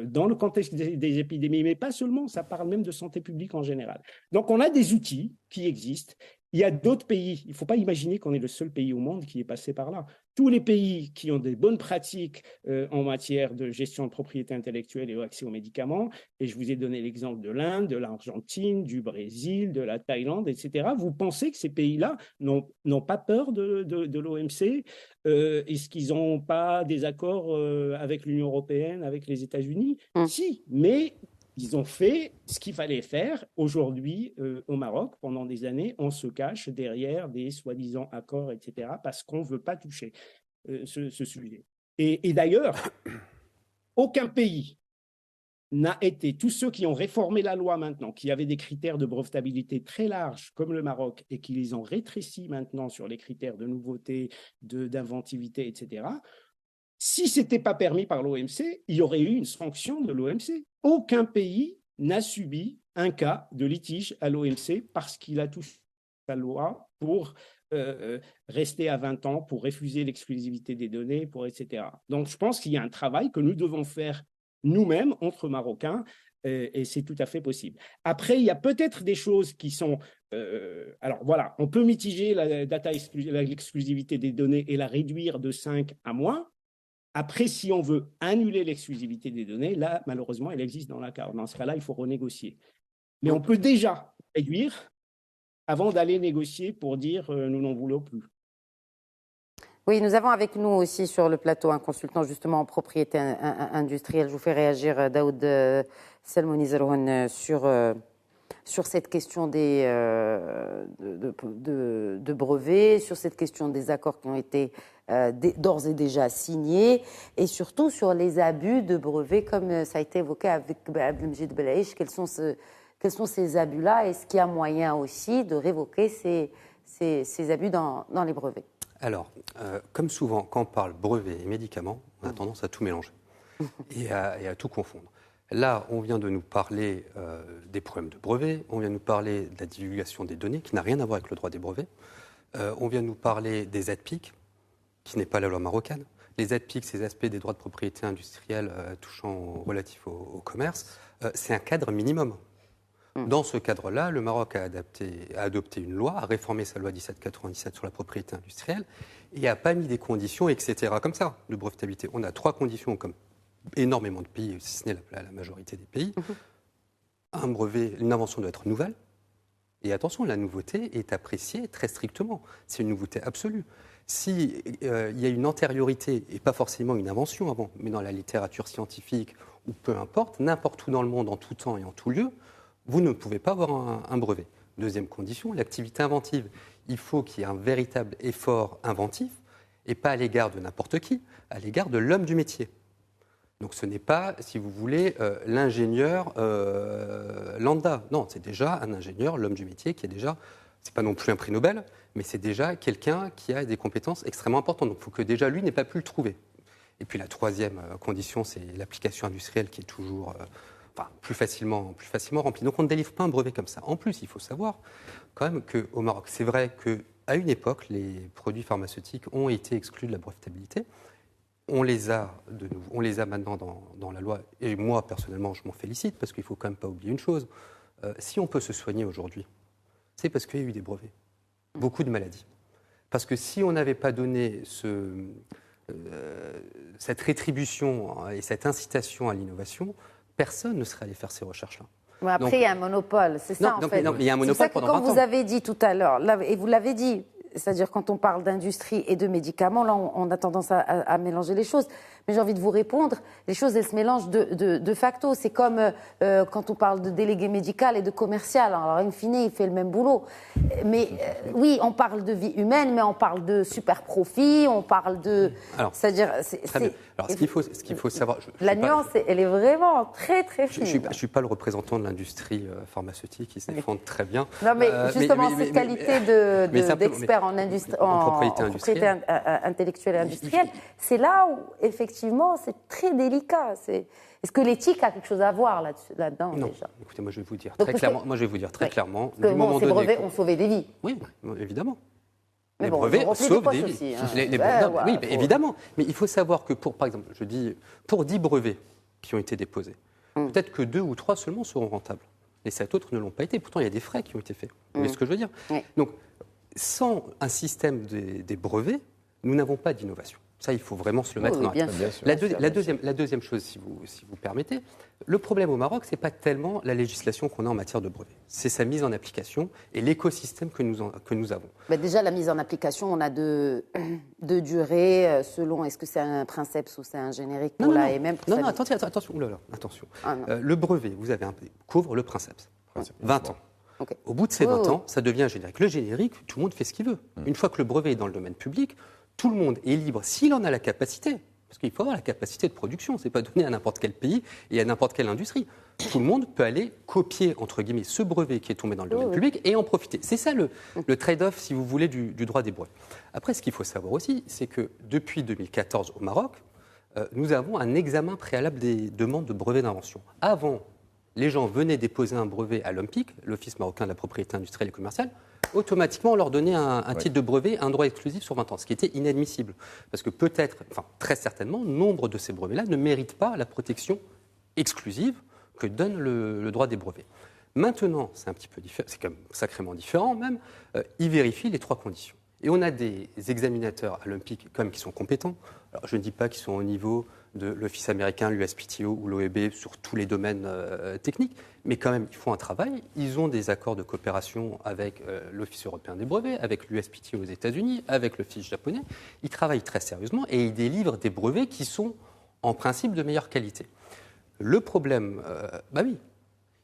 dans le contexte des épidémies, mais pas seulement, ça parle même de santé publique en général. Donc on a des outils qui existent. Il y a d'autres pays, il ne faut pas imaginer qu'on est le seul pays au monde qui est passé par là. Tous les pays qui ont des bonnes pratiques en matière de gestion de propriété intellectuelle et accès aux médicaments, et je vous ai donné l'exemple de l'Inde, de l'Argentine, du Brésil, de la Thaïlande, etc. Vous pensez que ces pays-là n'ont pas peur de l'OMC? Est-ce qu'ils n'ont pas des accords avec l'Union européenne, avec les États-Unis? Si, mais ils ont fait ce qu'il fallait faire. Aujourd'hui, au Maroc, pendant des années, on se cache derrière des soi-disant accords, etc., parce qu'on ne veut pas toucher ce sujet. Et d'ailleurs, aucun pays n'a été, tous ceux qui ont réformé la loi maintenant, qui avaient des critères de brevetabilité très larges, comme le Maroc, et qui les ont rétrécis maintenant sur les critères de nouveauté, d'inventivité, etc., si ce n'était pas permis par l'OMC, il y aurait eu une sanction de l'OMC. Aucun pays n'a subi un cas de litige à l'OMC parce qu'il a touché la loi pour rester à 20 ans, pour refuser l'exclusivité des données, etc. Donc, je pense qu'il y a un travail que nous devons faire nous-mêmes, entre Marocains, et c'est tout à fait possible. Après, il y a peut-être des choses qui sont... alors voilà, on peut mitiger l'exclusivité des données et la réduire de 5 à moins. Après, si on veut annuler l'exclusivité des données, là, malheureusement, elle existe dans l'accord. Dans ce cas-là, il faut renégocier. Mais on peut déjà réduire avant d'aller négocier pour dire nous n'en voulons plus. Oui, nous avons avec nous aussi sur le plateau un consultant justement en propriété industrielle. Je vous fais réagir, Daoud Selmouni Zerouane, sur cette question de brevets, sur cette question des accords qui ont été d'ores et déjà signés, et surtout sur les abus de brevets, comme ça a été évoqué avec Abdelmejid Belaïch. Quels sont ces abus-là? Est-ce qu'il y a moyen aussi de révoquer ces abus dans les brevets? Alors, comme souvent, quand on parle brevets et médicaments, on a tendance à tout mélanger et à tout confondre. Là, on vient de nous parler des problèmes de brevets, on vient de nous parler de la divulgation des données, qui n'a rien à voir avec le droit des brevets. On vient de nous parler des ZPIC, qui n'est pas la loi marocaine. Les ZPIC, ces aspects des droits de propriété industrielle relatifs au commerce, c'est un cadre minimum. Dans ce cadre-là, le Maroc a adopté une loi, a réformé sa loi 1797 sur la propriété industrielle et n'a pas mis des conditions, etc., comme ça, de brevetabilité. On a 3 conditions, comme énormément de pays, si ce n'est la majorité des pays. Un brevet, une invention doit être nouvelle. Et attention, la nouveauté est appréciée très strictement. C'est une nouveauté absolue. S'il y a une antériorité, et pas forcément une invention avant, mais dans la littérature scientifique, ou peu importe, n'importe où dans le monde, en tout temps et en tout lieu, vous ne pouvez pas avoir un brevet. Deuxième condition, l'activité inventive. Il faut qu'il y ait un véritable effort inventif, et pas à l'égard de n'importe qui, à l'égard de l'homme du métier. Donc ce n'est pas, si vous voulez, l'ingénieur lambda. Non, c'est déjà un ingénieur, l'homme du métier, qui est déjà, c'est pas non plus un prix Nobel, mais c'est déjà quelqu'un qui a des compétences extrêmement importantes. Donc il faut que déjà lui n'ait pas pu le trouver. Et puis la troisième condition, c'est l'application industrielle qui est toujours... plus facilement rempli. Donc on ne délivre pas un brevet comme ça. En plus, il faut savoir quand même qu'au Maroc, c'est vrai qu'à une époque, les produits pharmaceutiques ont été exclus de la brevetabilité. On les a maintenant dans la loi. Et moi, personnellement, je m'en félicite parce qu'il ne faut quand même pas oublier une chose. Si on peut se soigner aujourd'hui, c'est parce qu'il y a eu des brevets. Beaucoup de maladies. Parce que si on n'avait pas donné cette rétribution et cette incitation à l'innovation, personne ne serait allé faire ces recherches-là. Mais après, il y a un monopole, c'est ça en fait. Non, il y a un monopole c'est ça que pendant 20 ans. quand vous avez dit tout à l'heure, et vous l'avez dit, c'est-à-dire quand on parle d'industrie et de médicaments, là on a tendance à mélanger les choses. Mais j'ai envie de vous répondre, les choses elles se mélangent de facto. C'est comme quand on parle de délégué médical et de commercial. Alors in fine, il fait le même boulot. Mais oui, on parle de vie humaine, mais on parle de super profit, on parle de... Alors, c'est-à-dire, très bien. Alors ce qu'il faut savoir... la nuance, elle est vraiment très très fine. Je ne suis pas le représentant de l'industrie pharmaceutique, ils se défendent très bien. Non, mais justement, cette qualité d'expert en propriété intellectuelle et industrielle, c'est là où, effectivement, c'est très délicat. Est-ce que l'éthique a quelque chose à voir là-dedans Non. déjà? Écoutez, moi je vais vous dire très clairement. Parce que ces brevets ont sauvé des vies. Oui, évidemment. Mais les bon, brevets sauvent des vies. aussi, hein. Oui, évidemment. Mais il faut savoir que, par exemple, pour 10 brevets qui ont été déposés, peut-être que 2 ou 3 seulement seront rentables. Les 7 autres ne l'ont pas été. Pourtant, il y a des frais qui ont été faits. Vous voyez ce que je veux dire? Donc, sans un système des brevets, nous n'avons pas d'innovation. Ça, il faut vraiment se le mettre en tête. La deuxième chose, si vous permettez, le problème au Maroc, ce n'est pas tellement la législation qu'on a en matière de brevets. C'est sa mise en application et l'écosystème que nous avons. Déjà, la mise en application, on a deux durées selon est-ce que c'est un princeps ou c'est un générique pour l'AMM. Non, attention. Attention. Le brevet, couvre le princeps. 20 ans. Okay. Au bout de ces 20 ans, ça devient un générique. Le générique, tout le monde fait ce qu'il veut. Une fois que le brevet est dans le domaine public, tout le monde est libre, s'il en a la capacité, Parce qu'il faut avoir la capacité de production. Ce n'est pas donné à n'importe quel pays et à n'importe quelle industrie. Tout le monde peut aller copier, entre guillemets, ce brevet qui est tombé dans le domaine public et en profiter. C'est ça le trade-off, si vous voulez, du droit des brevets. Après, ce qu'il faut savoir aussi, c'est que depuis 2014 au Maroc, nous avons un examen préalable des demandes de brevets d'invention. Avant, les gens venaient déposer un brevet à l'OMPIC, l'Office marocain de la propriété industrielle et commerciale. Automatiquement, on leur donnait un titre de brevet, un droit exclusif sur 20 ans, ce qui était inadmissible. Parce que peut-être, enfin très certainement, nombre de ces brevets-là ne méritent pas la protection exclusive que donne le droit des brevets. Maintenant, c'est un petit peu différent, c'est quand même sacrément différent même, ils vérifient les 3 conditions. Et on a des examinateurs à l'OMPIC quand même qui sont compétents. Alors, je ne dis pas qu'ils sont au niveau de l'Office américain, l'USPTO ou l'OEB sur tous les domaines techniques, mais quand même, ils font un travail. Ils ont des accords de coopération avec l'Office européen des brevets, avec l'USPTO aux États-Unis, avec l'Office japonais. Ils travaillent très sérieusement et ils délivrent des brevets qui sont en principe de meilleure qualité. Le problème, oui,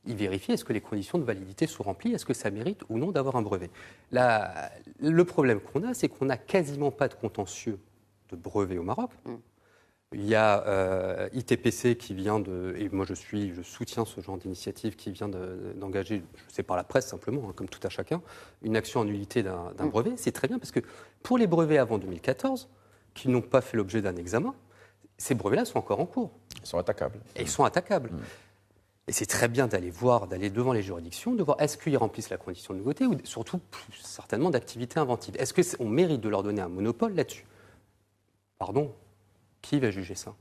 ils vérifient est-ce que les conditions de validité sont remplies, est-ce que ça mérite ou non d'avoir un brevet. Le problème qu'on a, c'est qu'on n'a quasiment pas de contentieux de brevets au Maroc. Il y a ITPC qui vient de, et moi je soutiens ce genre d'initiative qui vient d'engager, je sais par la presse simplement, comme tout à chacun, une action en nullité d'un brevet. C'est très bien parce que pour les brevets avant 2014, qui n'ont pas fait l'objet d'un examen, ces brevets-là sont encore en cours. Ils sont attaquables. Et ils sont attaquables. Et c'est très bien d'aller devant les juridictions, de voir est-ce qu'ils remplissent la condition de nouveauté ou surtout, plus certainement, d'activité inventive. Est-ce qu'on mérite de leur donner un monopole là-dessus ? Pardon, qui va juger ça ?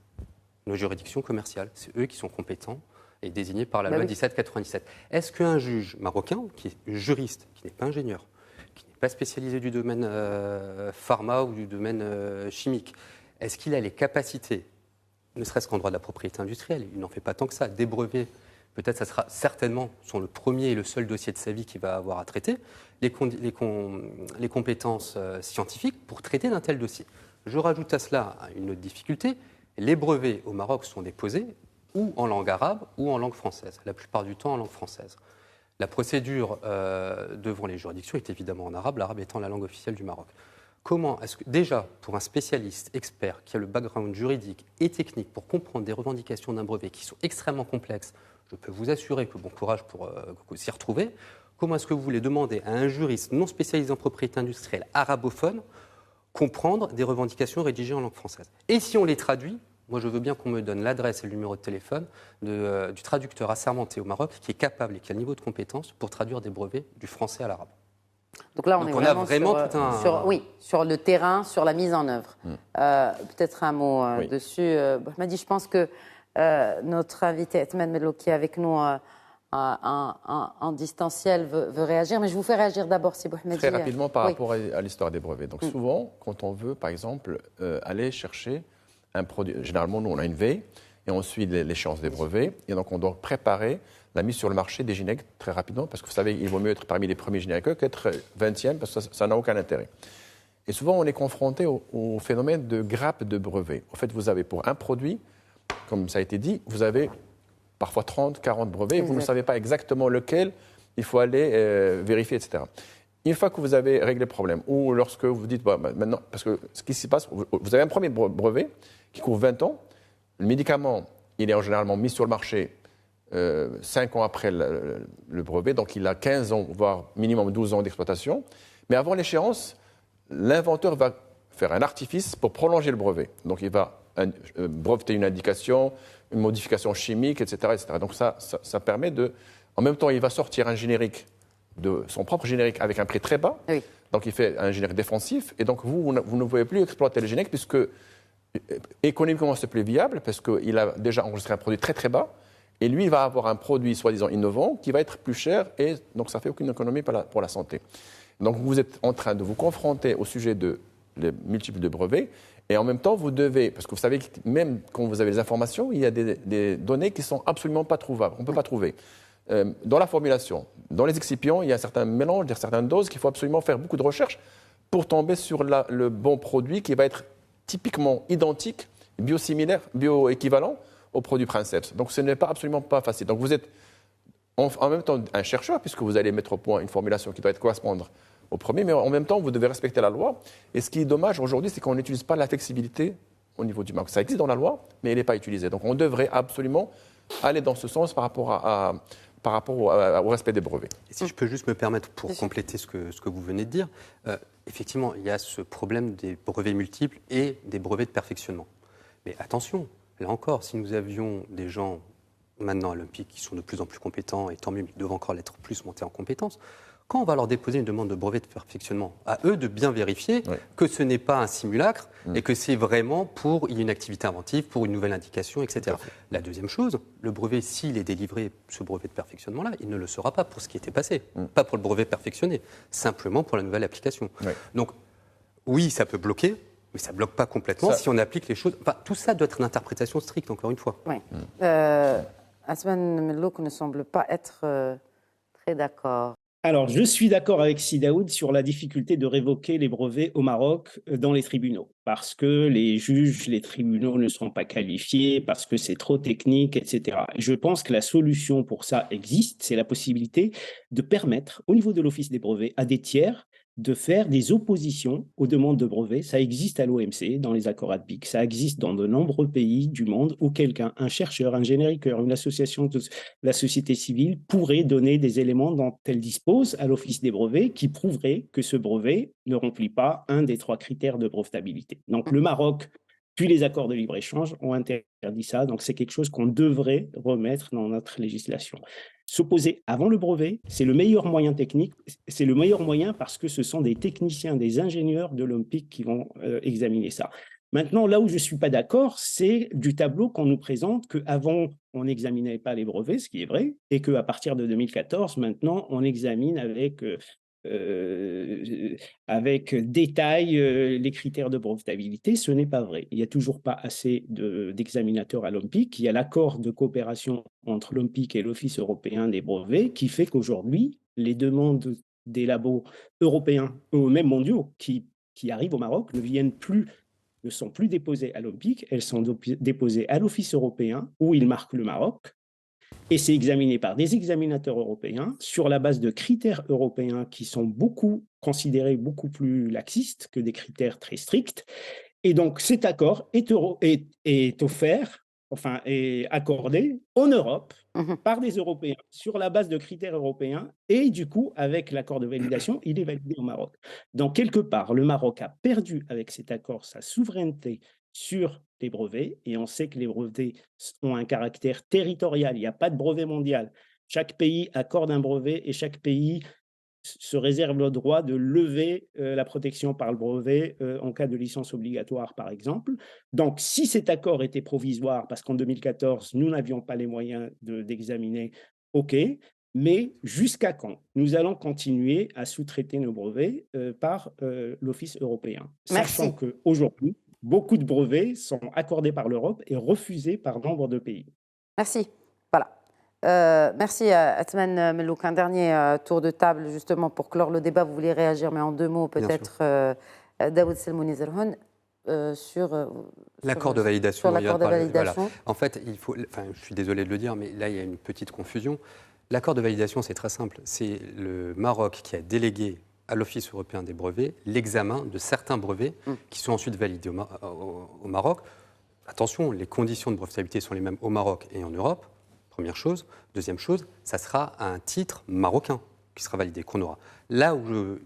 Nos juridictions commerciales. C'est eux qui sont compétents et désignés par la loi 1797. Est-ce qu'un juge marocain, qui est juriste, qui n'est pas ingénieur, qui n'est pas spécialisé du domaine pharma ou du domaine chimique, est-ce qu'il a les capacités, ne serait-ce qu'en droit de la propriété industrielle, il n'en fait pas tant que ça, des brevets, peut-être ça sera certainement le premier et le seul dossier de sa vie qu'il va avoir à traiter, les compétences scientifiques pour traiter d'un tel dossier. Je rajoute à cela une autre difficulté, les brevets au Maroc sont déposés ou en langue arabe ou en langue française, la plupart du temps en langue française. La procédure devant les juridictions est évidemment en arabe, l'arabe étant la langue officielle du Maroc. Comment est-ce que, déjà, pour un spécialiste, expert, qui a le background juridique et technique pour comprendre des revendications d'un brevet qui sont extrêmement complexes, je peux vous assurer que bon courage pour s'y retrouver, comment est-ce que vous voulez demander à un juriste non spécialisé en propriété industrielle arabophone comprendre des revendications rédigées en langue française ? Et si on les traduit, moi je veux bien qu'on me donne l'adresse et le numéro de téléphone du traducteur assermenté au Maroc qui est capable et qui a le niveau de compétence pour traduire des brevets du français à l'arabe. Donc là, on est vraiment sur le terrain, sur la mise en œuvre. Peut-être un mot dessus. Bouhamadi, je pense que notre invité Athmane Mello, qui est avec nous en distanciel, veut réagir. Mais je vous fais réagir d'abord, si Bouhamadi. Très rapidement par rapport à l'histoire des brevets. Donc souvent, quand on veut, par exemple, aller chercher un produit, généralement, nous, on a une veille et on suit l'échéance des brevets. Et donc, on doit préparer la mise sur le marché des génériques très rapidement, parce que vous savez, il vaut mieux être parmi les premiers génériques qu'être 20e, parce que ça n'a aucun intérêt. Et souvent, on est confronté au phénomène de grappe de brevets. En fait, vous avez pour un produit, comme ça a été dit, vous avez parfois 30, 40 brevets, et vous ne savez pas exactement lequel il faut aller vérifier, etc. Une fois que vous avez réglé le problème, ou lorsque vous dites, maintenant, parce que ce qui se passe, vous avez un premier brevet qui couvre 20 ans, le médicament, il est généralement mis sur le marché 5 ans après le brevet, donc il a 15 ans, voire minimum 12 ans d'exploitation. Mais avant l'échéance, l'inventeur va faire un artifice pour prolonger le brevet. Donc il va breveter une indication, une modification chimique, etc. etc. Donc ça permet de... En même temps, il va sortir un générique, son propre générique, avec un prix très bas. Oui. Donc il fait un générique défensif. Et donc vous ne pouvez plus exploiter le générique, puisque économiquement, c'est plus viable, parce qu'il a déjà enregistré un produit très très bas. Et lui, il va avoir un produit soi-disant innovant qui va être plus cher, et donc ça ne fait aucune économie pour la santé. Donc vous êtes en train de vous confronter au sujet de multiples de brevets, et en même temps, vous devez, parce que vous savez que même quand vous avez les informations, il y a des données qui ne sont absolument pas trouvables, on ne peut pas trouver. Dans la formulation, dans les excipients, il y a un certain mélange, certaines doses qu'il faut absolument faire beaucoup de recherches pour tomber sur le bon produit qui va être typiquement identique, biosimilaire, bioéquivalent au produit Princeps. Donc ce n'est absolument pas facile. Donc vous êtes en même temps un chercheur, puisque vous allez mettre au point une formulation qui doit correspondre au premier, mais en même temps vous devez respecter la loi. Et ce qui est dommage aujourd'hui, c'est qu'on n'utilise pas la flexibilité au niveau du Maroc. Ça existe dans la loi, mais elle n'est pas utilisée. Donc on devrait absolument aller dans ce sens par rapport au respect des brevets. Et si je peux juste me permettre, pour compléter ce que vous venez de dire, effectivement, il y a ce problème des brevets multiples et des brevets de perfectionnement. Mais attention, là encore, si nous avions des gens maintenant à l'Olympique qui sont de plus en plus compétents, et tant mieux, ils doivent encore l'être plus montés en compétences, quand on va leur déposer une demande de brevet de perfectionnement, à eux de bien vérifier que ce n'est pas un simulacre et que c'est vraiment pour une activité inventive, pour une nouvelle indication, etc. La deuxième chose, le brevet, s'il est délivré, ce brevet de perfectionnement-là, il ne le sera pas pour ce qui était passé, pas pour le brevet perfectionné, simplement pour la nouvelle application. Donc, oui, ça peut bloquer, mais ça ne bloque pas complètement si on applique les choses. Enfin, tout ça doit être une interprétation stricte, encore une fois. Oui. Asman Mellouk ne semble pas être très d'accord. Alors, je suis d'accord avec Sidaoud sur la difficulté de révoquer les brevets au Maroc dans les tribunaux, parce que les juges, les tribunaux ne sont pas qualifiés, parce que c'est trop technique, etc. Je pense que la solution pour ça existe, c'est la possibilité de permettre, au niveau de l'Office des brevets, à des tiers de faire des oppositions aux demandes de brevets. Ça existe à l'OMC, dans les accords ADPIC, ça existe dans de nombreux pays du monde où quelqu'un, un chercheur, un génériqueur, une association de la société civile pourrait donner des éléments dont elle dispose à l'Office des brevets qui prouveraient que ce brevet ne remplit pas un des 3 critères de brevetabilité. Donc le Maroc, puis les accords de libre-échange ont interdit ça, donc c'est quelque chose qu'on devrait remettre dans notre législation. S'opposer avant le brevet, c'est le meilleur moyen technique, c'est le meilleur moyen parce que ce sont des techniciens, des ingénieurs de l'OMPIC qui vont examiner ça. Maintenant, là où je ne suis pas d'accord, c'est du tableau qu'on nous présente qu'avant, on n'examinait pas les brevets, ce qui est vrai, et qu'à partir de 2014, maintenant, on examine avec détail les critères de brevetabilité. Ce n'est pas vrai. Il n'y a toujours pas assez d'examinateurs à l'OMPIC. Il y a l'accord de coopération entre l'OMPIC et l'Office européen des brevets qui fait qu'aujourd'hui, les demandes des labos européens ou même mondiaux qui arrivent au Maroc ne sont plus déposées à l'OMPIC, elles sont déposées à l'Office européen où il marque le Maroc. Et c'est examiné par des examinateurs européens sur la base de critères européens qui sont considérés beaucoup plus laxistes que des critères très stricts. Et donc cet accord est offert, est accordé en Europe par des Européens sur la base de critères européens. Et du coup, avec l'accord de validation, il est validé au Maroc. Donc quelque part, le Maroc a perdu avec cet accord sa souveraineté sur les brevets, et on sait que les brevets ont un caractère territorial, il n'y a pas de brevet mondial. Chaque pays accorde un brevet et chaque pays se réserve le droit de lever la protection par le brevet en cas de licence obligatoire, par exemple. Donc, si cet accord était provisoire, parce qu'en 2014, nous n'avions pas les moyens d'examiner, OK, mais jusqu'à quand nous allons continuer à sous-traiter nos brevets par l'Office européen, sachant qu'aujourd'hui, beaucoup de brevets sont accordés par l'Europe et refusés par nombre de pays. Merci. Voilà. Merci Atman Mellouk. Un dernier tour de table justement pour clore le débat. Vous voulez réagir, mais en 2 mots peut-être, Daoud Selmouni Zerhoun, sur l'accord de validation. Sur l'accord de validation. Voilà. En fait, je suis désolé de le dire, mais là il y a une petite confusion. L'accord de validation, c'est très simple. C'est le Maroc qui a délégué à l'Office européen des brevets l'examen de certains brevets qui sont ensuite validés au Maroc. Attention, les conditions de brevetabilité sont les mêmes au Maroc et en Europe, première chose. Deuxième chose, ça sera un titre marocain qui sera validé, qu'on aura. Là où,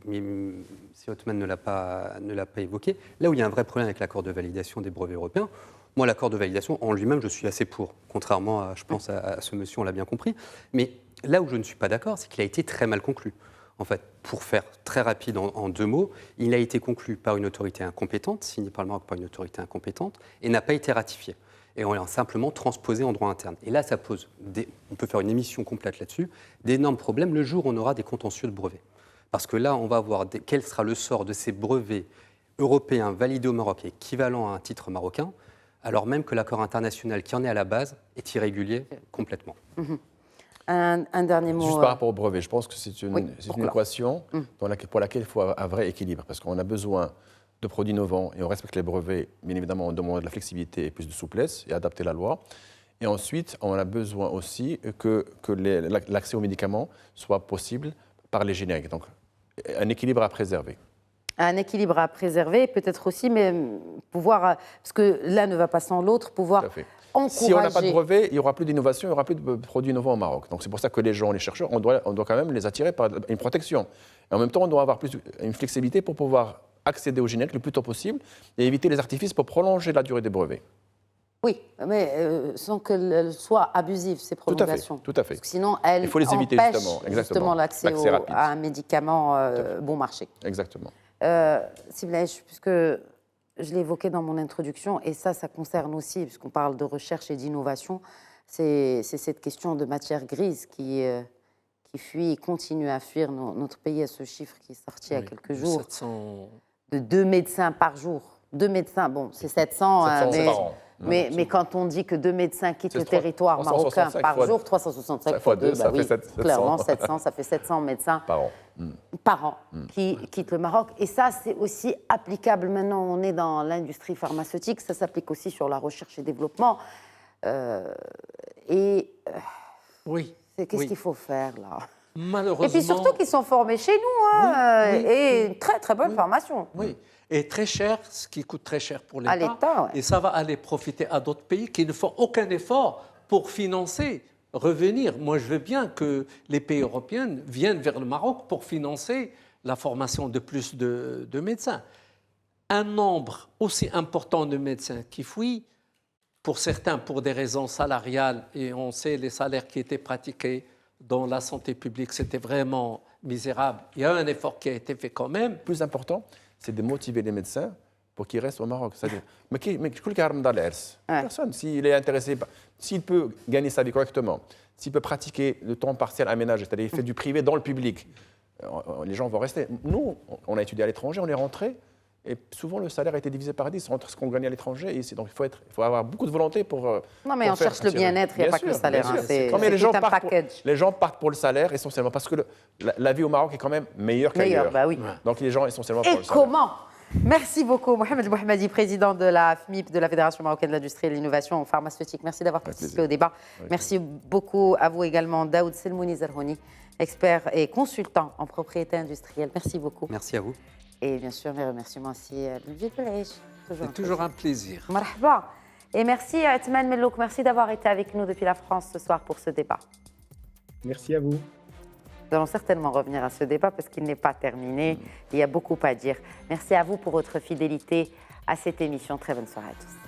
si Othman ne l'a pas évoqué, là où il y a un vrai problème avec l'accord de validation des brevets européens, moi, l'accord de validation, en lui-même, je suis assez pour, contrairement à, je pense, à ce monsieur, on l'a bien compris. Mais là où je ne suis pas d'accord, c'est qu'il a été très mal conclu. En fait, pour faire très rapide en 2 mots, il a été conclu par une autorité incompétente, signé par le Maroc par une autorité incompétente, et n'a pas été ratifié. Et on l'a simplement transposé en droit interne. Et là, ça pose, on peut faire une émission complète là-dessus, d'énormes problèmes le jour où on aura des contentieux de brevets. Parce que là, on va voir quel sera le sort de ces brevets européens validés au Maroc, équivalents à un titre marocain, alors même que l'accord international qui en est à la base est irrégulier complètement. Un dernier mot. Juste par rapport au brevet, je pense que c'est une équation pour laquelle il faut un vrai équilibre, parce qu'on a besoin de produits innovants et on respecte les brevets. Bien évidemment, on demande de la flexibilité et plus de souplesse et adapter la loi. Et ensuite, on a besoin aussi que l'accès aux médicaments soit possible par les génériques. Donc, un équilibre à préserver. Un équilibre à préserver, peut-être aussi, mais pouvoir, parce que l'un ne va pas sans l'autre, pouvoir encourager. Si on n'a pas de brevet, il n'y aura plus d'innovation, il n'y aura plus de produits innovants au Maroc. Donc c'est pour ça que les gens, les chercheurs, on doit quand même les attirer par une protection. Et en même temps, on doit avoir une flexibilité pour pouvoir accéder au générique le plus tôt possible et éviter les artifices pour prolonger la durée des brevets. Oui, mais sans qu'elles soient abusives, ces prolongations. Tout à fait. Parce que sinon, elles il faut les éviter, justement l'accès à un médicament bon marché. Exactement. Siblaïch, puisque je l'ai évoqué dans mon introduction, et ça concerne aussi, puisqu'on parle de recherche et d'innovation, c'est cette question de matière grise qui fuit et continue à fuir notre pays, à ce chiffre qui est sorti il y a quelques jours. 700... De 2 médecins par jour. 2 médecins, bon, c'est 700, 700 par an. Mais quand on dit que 2 médecins quittent le territoire marocain par jour, 365 fois 2, ça fait 700. Clairement, 700, ça fait 700 médecins par an qui quittent le Maroc. Et ça, c'est aussi applicable. Maintenant, on est dans l'industrie pharmaceutique, ça s'applique aussi sur la recherche et développement. Oui. Qu'est-ce qu'il faut faire, là? Malheureusement... Et puis surtout qu'ils sont formés chez nous, et une très très bonne formation. Oui, et très cher, ce qui coûte très cher pour l'État. Et ça va aller profiter à d'autres pays qui ne font aucun effort pour financer, revenir. Moi, je veux bien que les pays européens viennent vers le Maroc pour financer la formation de plus de médecins. Un nombre aussi important de médecins qui fuient, pour certains pour des raisons salariales, et on sait les salaires qui étaient pratiqués dans la santé publique, c'était vraiment misérable. Il y a un effort qui a été fait quand même. Le plus important, c'est de motiver les médecins pour qu'ils restent au Maroc. C'est-à-dire, personne, s'il est intéressé, s'il peut gagner sa vie correctement, s'il peut pratiquer le temps partiel aménagé, c'est-à-dire il fait du privé dans le public, les gens vont rester. Nous, on a étudié à l'étranger, on est rentré, et souvent le salaire a été divisé par 10 entre ce qu'on gagnait à l'étranger et ici. Donc il faut avoir beaucoup de volonté pour. Non, mais on cherche le bien-être, il n'y a pas que le salaire. C'est tout un package. Les gens partent pour le salaire essentiellement parce que la vie au Maroc est quand même meilleure qu'ailleurs. Bah oui. Donc les gens essentiellement pour le salaire. Et comment? Merci beaucoup, Mohamed Bouhamadi, président de la FMIP, de la Fédération marocaine de l'industrie et de l'innovation pharmaceutique. Merci d'avoir participé au débat. Merci beaucoup à vous également, Daoud Selmouni Zerhouni, expert et consultant en propriété industrielle. Merci beaucoup. Merci à vous. Et bien sûr, mes remerciements aussi à Ludwig Belech. C'est toujours un plaisir. Marhaba. Et merci à Atman Mellouk. Merci d'avoir été avec nous depuis la France ce soir pour ce débat. Merci à vous. Nous allons certainement revenir à ce débat parce qu'il n'est pas terminé. Il y a beaucoup à dire. Merci à vous pour votre fidélité à cette émission. Très bonne soirée à tous.